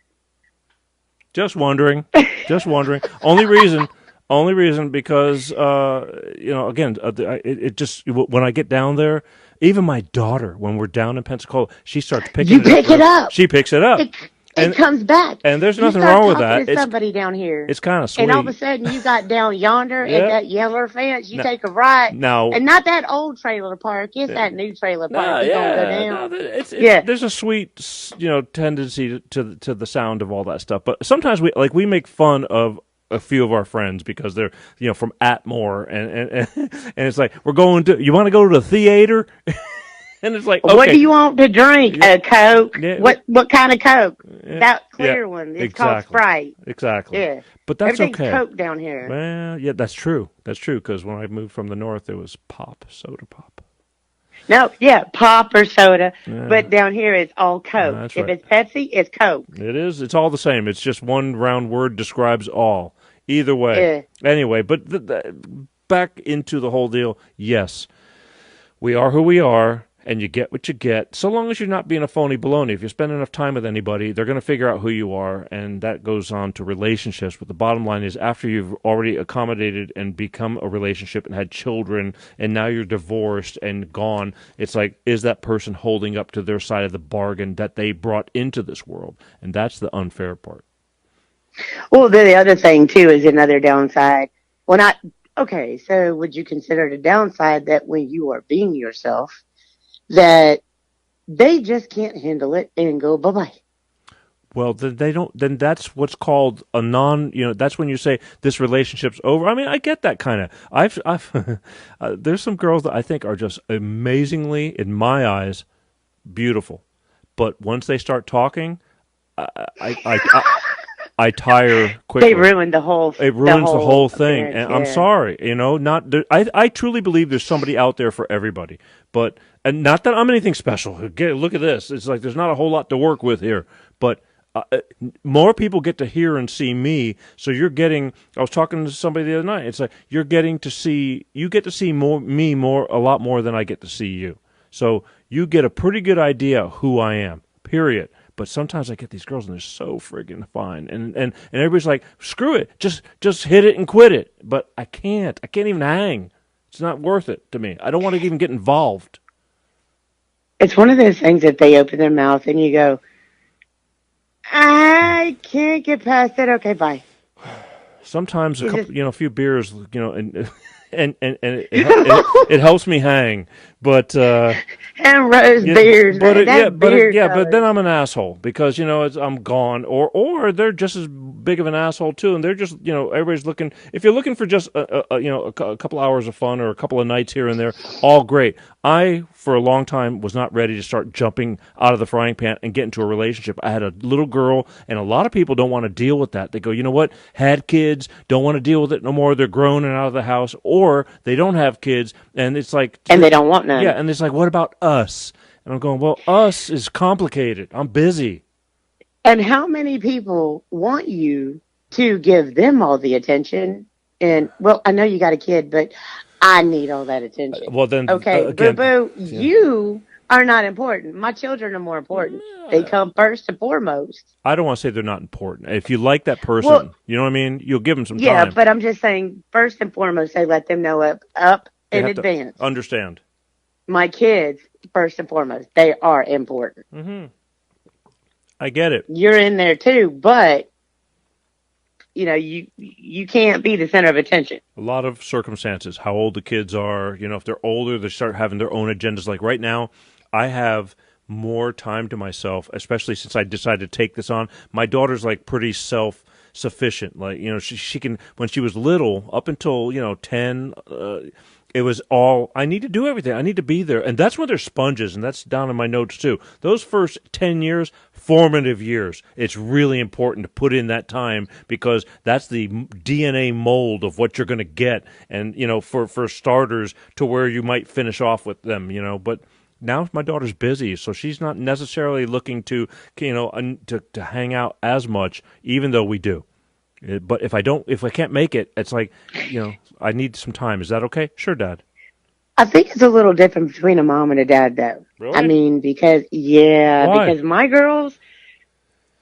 just wondering. Just wondering. Only reason because again, it just when I get down there, even my daughter, when we're down in Pensacola, she starts picking You it up. pick it up. She picks it up. It And- comes back. and there's You nothing start wrong with talking that. to somebody down here, It's kind of sweet. and all of a sudden you got down yonder Yeah. at that yeller fence. You No- take a right, now, and not that old trailer park. It's that new trailer park. no, You're gonna go yeah, down. no, Yeah. there's a sweet, tendency to the sound of all that stuff. But sometimes we make fun of a few of our friends because they're from Atmore and it's like you want to go to the theater. And it's like, okay. What do you want to drink? A Coke. Yeah. What kind of Coke? Yeah. That clear Yeah. one. It's called Exactly. Sprite. Exactly. Yeah. But that's Everything's okay. Coke down here. Well, yeah, that's true. That's true because when I moved from the north, it was soda pop. No, yeah, pop or soda. Yeah. But down here it's all Coke. That's If right. it's Pepsi, it's Coke. It is. It's all the same. It's just one round word describes all. Either way. Anyway, but back into the whole deal. Yes, we are who we are, and you get what you get. So long as you're not being a phony baloney. If you spend enough time with anybody, they're going to figure out who you are, and that goes on to relationships. But the bottom line is, after you've already accommodated and become a relationship and had children, and now you're divorced and gone, it's like, is that person holding up to their side of the bargain that they brought into this world? And that's the unfair part. Well, the other thing too is another downside. Well, not okay. So, would you consider it a downside that when you are being yourself, that they just can't handle it and go bye bye? Well, then they don't. Then that's what's called a non. That's when you say this relationship's over. I mean, I get that kind of. I've there's some girls that I think are just amazingly, in my eyes, beautiful, but once they start talking, I tire quickly. They ruined the whole. It ruins the whole thing, appearance, and I'm yeah. sorry. Not. I truly believe there's somebody out there for everybody, but and not that I'm anything special. Look at this. It's like there's not a whole lot to work with here, but. More people get to hear and see me, so you're getting. I was talking to somebody the other night. It's like you get to see a lot more than I get to see you. So you get a pretty good idea of who I am. Period. But sometimes I get these girls and they're so friggin' fine, and everybody's like, screw it, just hit it and quit it. But I can't even hang. It's not worth it to me. I don't want to even get involved. It's one of those things that they open their mouth and you go, I can't get past it. Okay, bye. Sometimes a few beers, and it helps me hang. But And rose beers. but man, but then I'm an asshole because I'm gone, or they're just as big of an asshole too, and they're just everybody's looking. If you're looking for just a couple hours of fun or a couple of nights here and there, all great. I for a long time was not ready to start jumping out of the frying pan and get into a relationship. I had a little girl, and a lot of people don't want to deal with that. They go, you know what? Had kids, don't want to deal with it no more. They're grown and out of the house, or they don't have kids, and it's like, and they don't want none. yeah, and it's like, what about us? And I'm going, well, us is complicated. I'm busy. And how many people want you to give them all the attention? And, well, I know you got a kid, but I need all that attention. Well, then, Okay, again, boo-boo, you are not important. My children are more important. They come first and foremost. I don't want to say they're not important. If you like that person, Well, you know what I mean? You'll give them some Yeah, time. but I'm just saying, first and foremost, I let them know up They in have to advance. understand. My kids, first and foremost, they are important. Mm-hmm. I get it. You're in there too, but you can't be the center of attention. A lot of circumstances, how old the kids are. If they're older, they start having their own agendas. Like right now, I have more time to myself, especially since I decided to take this on. My daughter's like pretty self-sufficient. Like, she can, when she was little, up until, 10, it was all, I need to do everything. I need to be there. And that's when they're sponges, and that's down in my notes too. Those first 10 years, formative years. It's really important to put in that time because that's the DNA mold of what you're going to get. And, for starters, to where you might finish off with them, but now my daughter's busy, so she's not necessarily looking to hang out as much, even though we do. But if I can't make it, it's like, I need some time. Is that okay? Sure, Dad. I think it's a little different between a mom and a dad, though. Really? I mean, because Why? because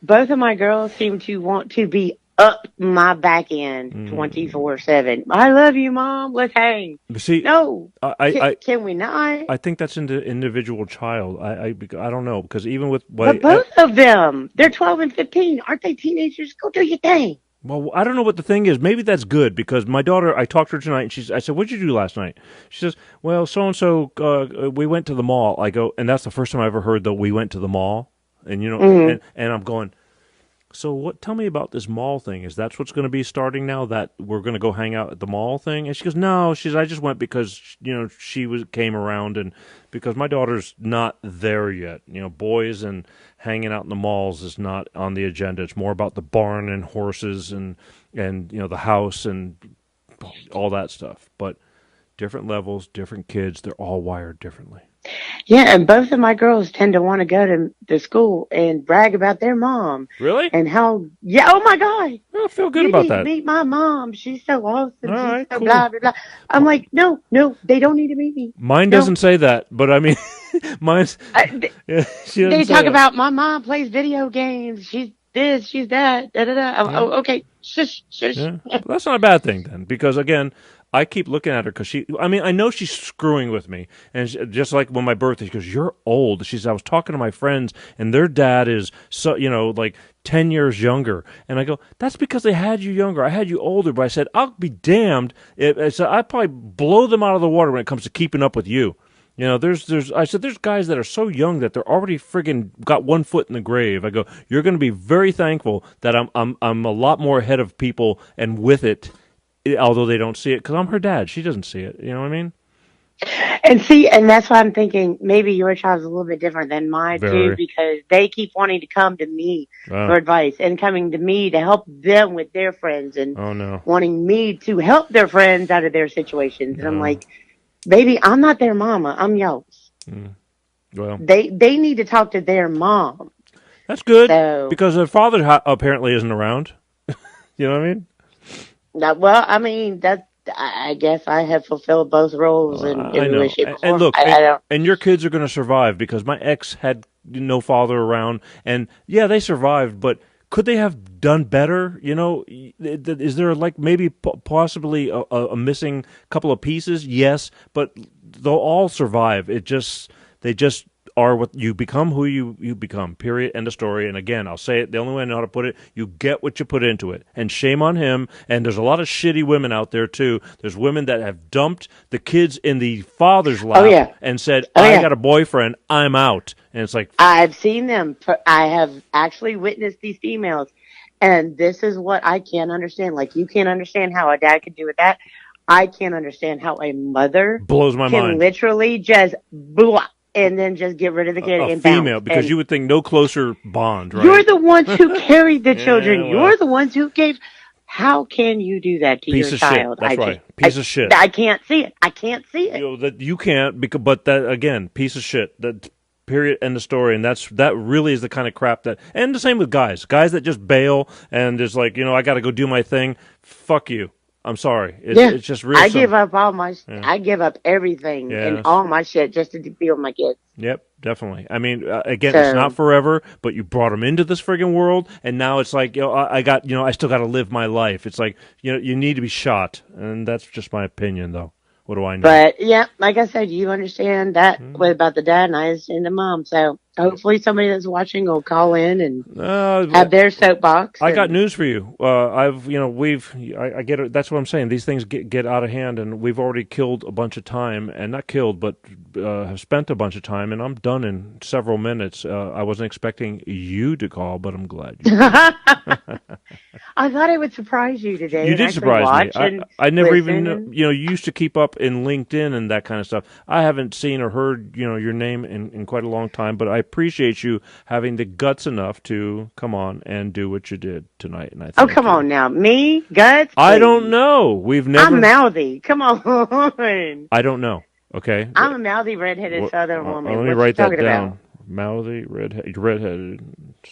both of my girls seem to want to be up my back end 24/7. I love you, Mom. Let's hang. See, No, I can we not? I think that's in the individual child. I don't know, because even with But both of them, they're 12 and 15. Aren't they teenagers? Go do your thing. well, I don't know what the thing is. Maybe that's good because my daughter, I talked to her tonight, and I said, "What'd you do last night?" She says, "Well, so and so, we went to the mall." I go, and that's the first time I ever heard that we went to the mall, and and I'm going. So tell me about this mall thing. Is that what's going to be starting now, that we're going to go hang out at the mall thing? And she goes, no, I just went because, she came around, and because my daughter's not there yet. Boys and hanging out in the malls is not on the agenda. It's more about the barn and horses and the house and all that stuff. But different levels, different kids, they're all wired differently. Yeah, and both of my girls tend to want to go to school and brag about their mom. Really? And oh my God. I feel good You about need that. to meet my mom. She's so awesome. All right, She's so cool. blah, blah, blah. I'm like, no, they don't need to meet me. Mine No. doesn't say that, but I mean, mine's. Yeah, she doesn't They say talk that. about my mom plays video games. She's this, she's that, da da da. Oh, okay. Shush, shush. Yeah. Well, that's not a bad thing then, because again, I keep looking at her because I know she's screwing with me, and just like when my birthday, she goes, "You're old." I was talking to my friends, and their dad is like 10 years younger, and I go, "That's because they had you younger. I had you older." But I said, "I'll be damned." I said, "I probably blow them out of the water when it comes to keeping up with you." I said, there's guys that are so young that they're already friggin' got one foot in the grave. I go, you're going to be very thankful that I'm a lot more ahead of people and with it, although they don't see it, because I'm her dad. She doesn't see it. You know what I mean? And that's why I'm thinking maybe your child's a little bit different than mine Very. too, because they keep wanting to come to me Oh. for advice and coming to me to help them with their friends and Oh, no. wanting me to help their friends out of their situations. And I'm No. like, baby, I'm not their mama. I'm yours. Well, They need to talk to their mom. that's good, So- because their father apparently isn't around. You know what I mean? Well, I mean, I guess I have fulfilled both roles in I every know. way, shape, or And form. look, I don't. and your kids are going to survive, because my ex had no father around, and yeah, they survived, but could they have done better? Is there like maybe possibly a missing couple of pieces? Yes, but they'll all survive. They just are what you become, who you become, period, end of story. And again, I'll say it the only way I know how to put it: you get what you put into it. And shame on him. And there's a lot of shitty women out there too. There's women that have dumped the kids in the father's lap yeah. and said, Oh, I yeah. got a boyfriend, I'm out. And it's like, I've seen them. I have actually witnessed these females, and this is what I can't understand. Like, you can't understand how a dad could do with that. I can't understand how a mother blows my can mind. literally just blah, and then just get rid of the kid A and female, bounce. because And you would think no closer bond, right? you're the ones who carried the children. well. You're the ones who gave. How can you do that to Piece your of shit. child? That's right. Piece of shit. I can't see it. I can't see it. That you can't, because, but that again, piece of shit. That period, end of story. And that really is the kind of crap that. And the same with guys that just bail and is like, I got to go do my thing. Fuck you. I'm sorry. It's just real. I give up I give up everything Yeah, and all my shit just to be with my kids. Yep, definitely. I mean, again, it's not forever, but you brought them into this friggin' world, and now it's like, I still got to live my life. It's like, you need to be shot, and that's just my opinion, though. What do I know? But yeah, like I said, you understand that way about the dad, and I understand the mom. So Hopefully, somebody that's watching will call in and Uh, have their soapbox. I got And news for you. I get it. That's what I'm saying. These things get out of hand, and we've already killed a bunch of time, and not killed, but have spent a bunch of time, and I'm done in several minutes. I wasn't expecting you to call, but I'm glad you. I thought it would surprise you today. You and did actually surprise me. watch and I never even listen kn- and- you know you used to keep up in LinkedIn and that kind of stuff. I haven't seen or heard your name in quite a long time, but I appreciate you having the guts enough to come on and do what you did tonight. And I Oh, thank come you. on now. Me? Guts? I don't Please. know. We've never. I'm mouthy. Come on. I don't know. Okay. I'm a mouthy, redheaded What- Southern woman. Let me What write you that talking down. about? Mouthy, redheaded.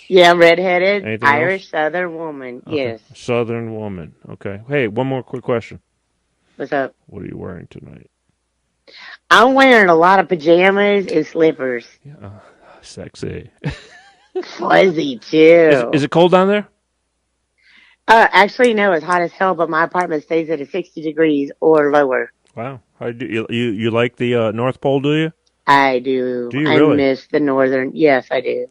Yeah, redheaded, Anything Irish else? Southern woman. Okay. Yes. Southern woman. Okay. Hey, one more quick question. What's up? What are you wearing tonight? I'm wearing a lot of pajamas and slippers. Sexy. Fuzzy, Is too. it cold down there? Actually, no, it's hot as hell, but my apartment stays at a 60 degrees or lower. Wow. How do you like the North Pole? Do you? I do. Do you I really? miss the northern. Yes, I do.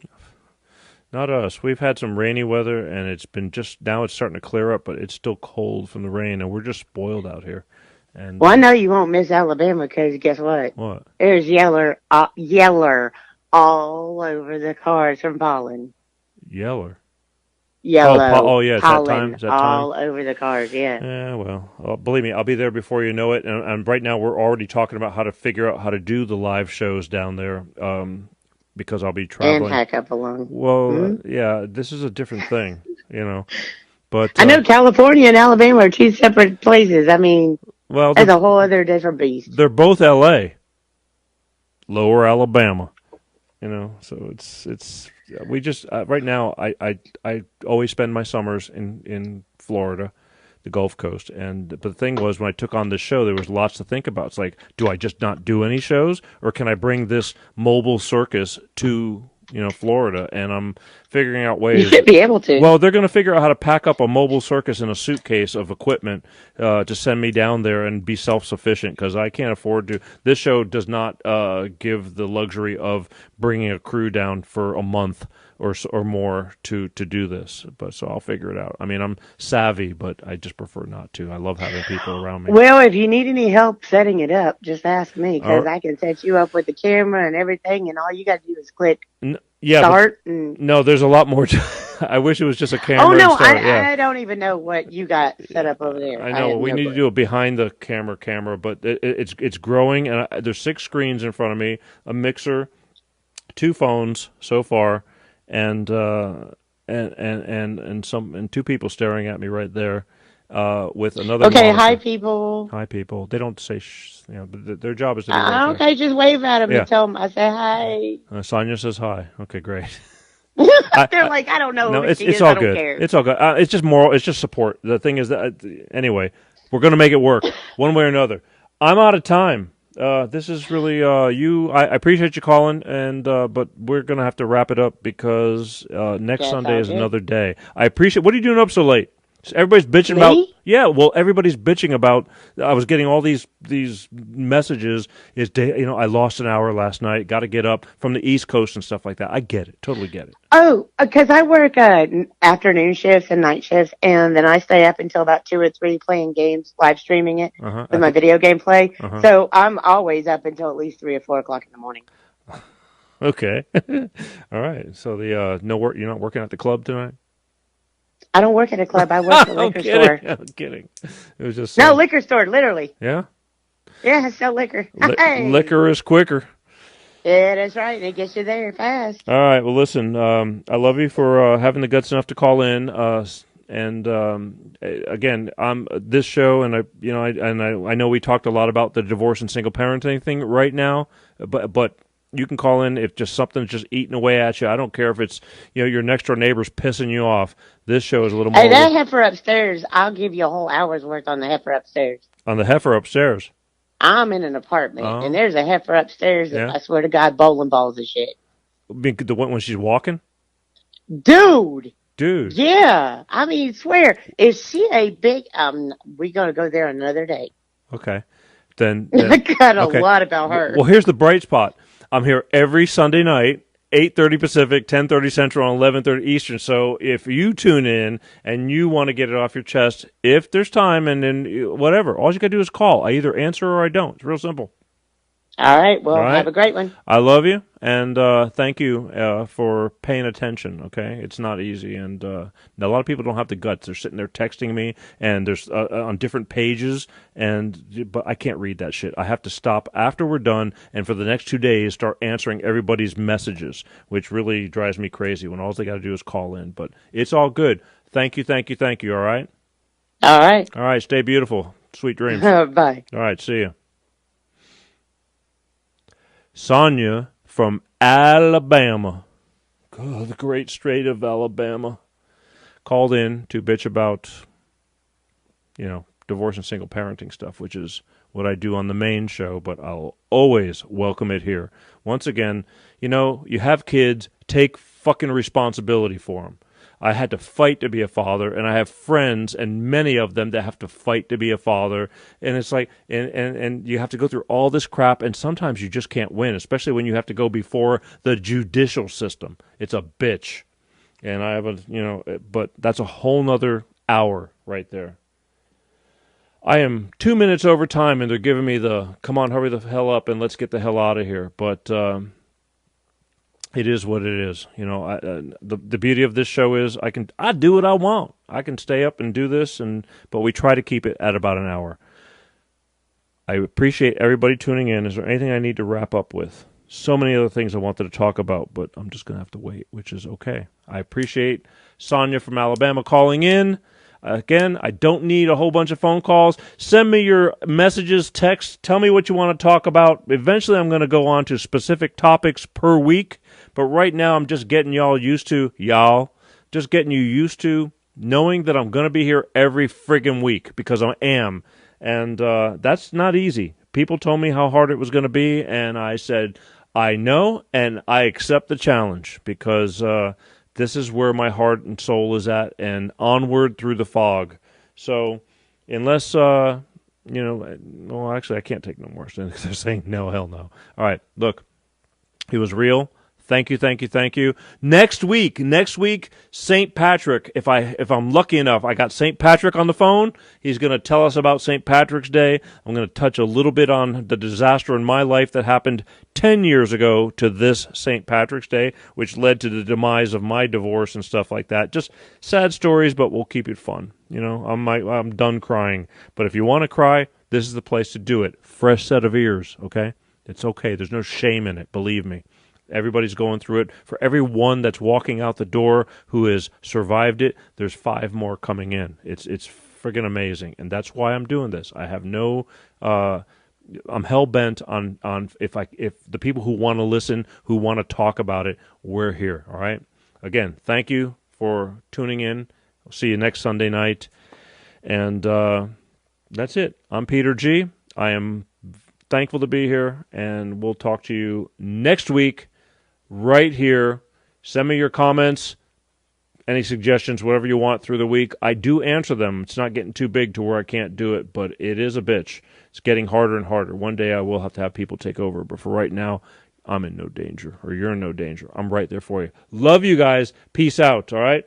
Not us. We've had some rainy weather, and it's been just now. It's starting to clear up, but it's still cold from the rain, and we're just spoiled out here. And Well, I know you won't miss Alabama because guess what? what? There's yeller all over the cars from pollen. Yeller. Yellow. Oh, yeah, it's that time. Pollen It's that time. all over the cars. Yeah. Yeah, well, believe me, I'll be there before you know it. And right now, we're already talking about how to figure out how to do the live shows down there, because I'll be And traveling. hack up along. Well, yeah, this is a different thing, But I know California and Alabama are two separate places. I mean, well, that's a whole other different beast. they're both L.A., Lower Alabama. So it's we just right now I always spend my summers in Florida, the Gulf Coast, but the thing was, when I took on this show, there was lots to think about. It's like, do I just not do any shows, or can I bring this mobile circus to Florida? And I'm figuring out You ways. should be able to. Well, they're going to figure out how to pack up a mobile circus in a suitcase of equipment to send me down there and be self-sufficient, because I can't afford to. This show does not give the luxury of bringing a crew down for a month or more to do this. But so I'll figure it out. I mean, I'm savvy, but I just prefer not to. I love having people around me. Well, if you need any help setting it up, just ask me, because All I can set you up with the camera and everything, and all you got to do is click Yeah, start. And no, there's a lot more to I wish it was just a camera. oh no, and start. Yeah. I don't even know what you got set up over there. I know have we no need to clue. do a behind the camera, but it's growing, and there's 6 screens in front of me, a mixer, 2 phones so far, and 2 people staring at me right there, with another. Okay, monitor. hi people. Hi people. They don't say but their job is to be right there. Okay, just wave at them Yeah. and tell them I say hi. Sonia says hi. Okay, great. They're like, I don't know. No, who it's she it's is. all I don't good. care. It's all good. It's just moral. It's just support. The thing is that anyway, we're gonna make it work one way or another. I'm out of time. This is really you. I appreciate you calling, but we're gonna have to wrap it up because next That's Sunday all is good. another day. I appreciate. What are you doing up so late? Everybody's bitching Me? about. Yeah, well, everybody's bitching about. I was getting all these messages. I lost an hour last night. Got to get up from the East Coast and stuff like that. I get it. Totally get it. Oh, because I work afternoon shifts and night shifts, and then I stay up until about 2 or 3 playing games, live streaming it Uh-huh. with my video game play. Uh-huh. So I'm always up until at least 3 or 4 o'clock in the morning. Okay. All right. So no work. You're not working at the club tonight. I don't work at a club. I work at a liquor store. I'm kidding. It was just No, liquor store, literally. Yeah. Yeah, I sell liquor. Hey. Liquor is quicker. Yeah, that's right. It gets you there fast. All right. Well, listen. I love you for having the guts enough to call in. Again, this show, and I know we talked a lot about the divorce and single parenting thing right now, but. You can call in if just something's just eating away at you. I don't care if it's your next door neighbor's pissing you off. This show is a little more Hey, that heifer upstairs, I'll give you a whole hour's worth on the heifer upstairs. on the heifer upstairs. I'm in an apartment, Oh. and there's a heifer upstairs that Yeah. I swear to God, bowling balls and shit. I mean, the one when she's walking, Dude! dude. Yeah! I mean, swear, is she a big, we're gonna go there another day. Okay, then I got a okay. lot about her. Well, here's the bright spot. I'm here every Sunday night 8:30 Pacific, 10:30 Central, and 11:30 Eastern. So if you tune in and you want to get it off your chest, if there's time, and then whatever, all you got to do is call. I either answer or I don't. It's real simple. All right. Well, All right. have a great one. I love you, and thank you for paying attention, okay? It's not easy, and a lot of people don't have the guts. They're sitting there texting me, and there's on different pages, but I can't read that shit. I have to stop after we're done, and for the next 2 days, start answering everybody's messages, which really drives me crazy when all they got to do is call in. But it's all good. Thank you, all right? All right. All right, stay beautiful. Sweet dreams. All Bye. right, see you. Sonia from Alabama, the great state of Alabama, called in to bitch about, divorce and single parenting stuff, which is what I do on the main show, but I'll always welcome it here. Once again, you have kids, take fucking responsibility for them. I had to fight to be a father, and I have friends, and many of them that have to fight to be a father. And it's like, and you have to go through all this crap, and sometimes you just can't win, especially when you have to go before the judicial system. It's a bitch. And I have but that's a whole nother hour right there. I am 2 minutes over time, and they're giving me the, come on, hurry the hell up, and let's get the hell out of here. But, it is what it is. The beauty of this show is I do what I want. I can stay up and do this, but we try to keep it at about an hour. I appreciate everybody tuning in. Is there anything I need to wrap up with? So many other things I wanted to talk about, but I'm just going to have to wait, which is okay. I appreciate Sonia from Alabama calling in. Again, I don't need a whole bunch of phone calls. Send me your messages, text. Tell me what you want to talk about. Eventually, I'm going to go on to specific topics per week. But right now, I'm just getting you used to knowing that I'm going to be here every friggin' week, because I am. And that's not easy. People told me how hard it was going to be, and I said, I know, and I accept the challenge, because this is where my heart and soul is at, and onward through the fog. So unless, actually, I can't take no more. They're saying no, hell no. All right, look, it was real. Thank you. Next week, St. Patrick. If I'm lucky enough, I got St. Patrick on the phone. He's going to tell us about St. Patrick's Day. I'm going to touch a little bit on the disaster in my life that happened 10 years ago to this St. Patrick's Day, which led to the demise of my divorce and stuff like that. Just sad stories, but we'll keep it fun. I'm done crying. But if you want to cry, this is the place to do it. Fresh set of ears, okay? It's okay. There's no shame in it, believe me. Everybody's going through it. For every one that's walking out the door who has survived it, there's 5 more coming in. It's friggin' amazing, and that's why I'm doing this. I have no. I'm hell bent on if the people who want to listen, who want to talk about it, we're here. All right. Again, thank you for tuning in. I'll see you next Sunday night, and that's it. I'm Peter G. I am thankful to be here, and we'll talk to you next week. Right here. Send me your comments, any suggestions, whatever you want through the week. I do answer them. It's not getting too big to where I can't do it, but it is a bitch. It's getting harder and harder. One day I will have to have people take over, but for right now, I'm in no danger, or you're in no danger. I'm right there for you. Love you guys. Peace out, all right?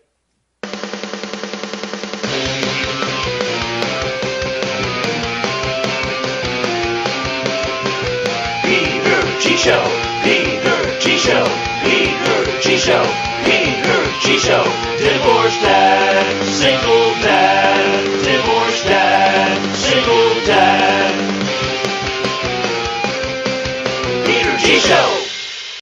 Peter G Show. Peter G Show. Peter G Show. Peter G Show. Divorced dad, single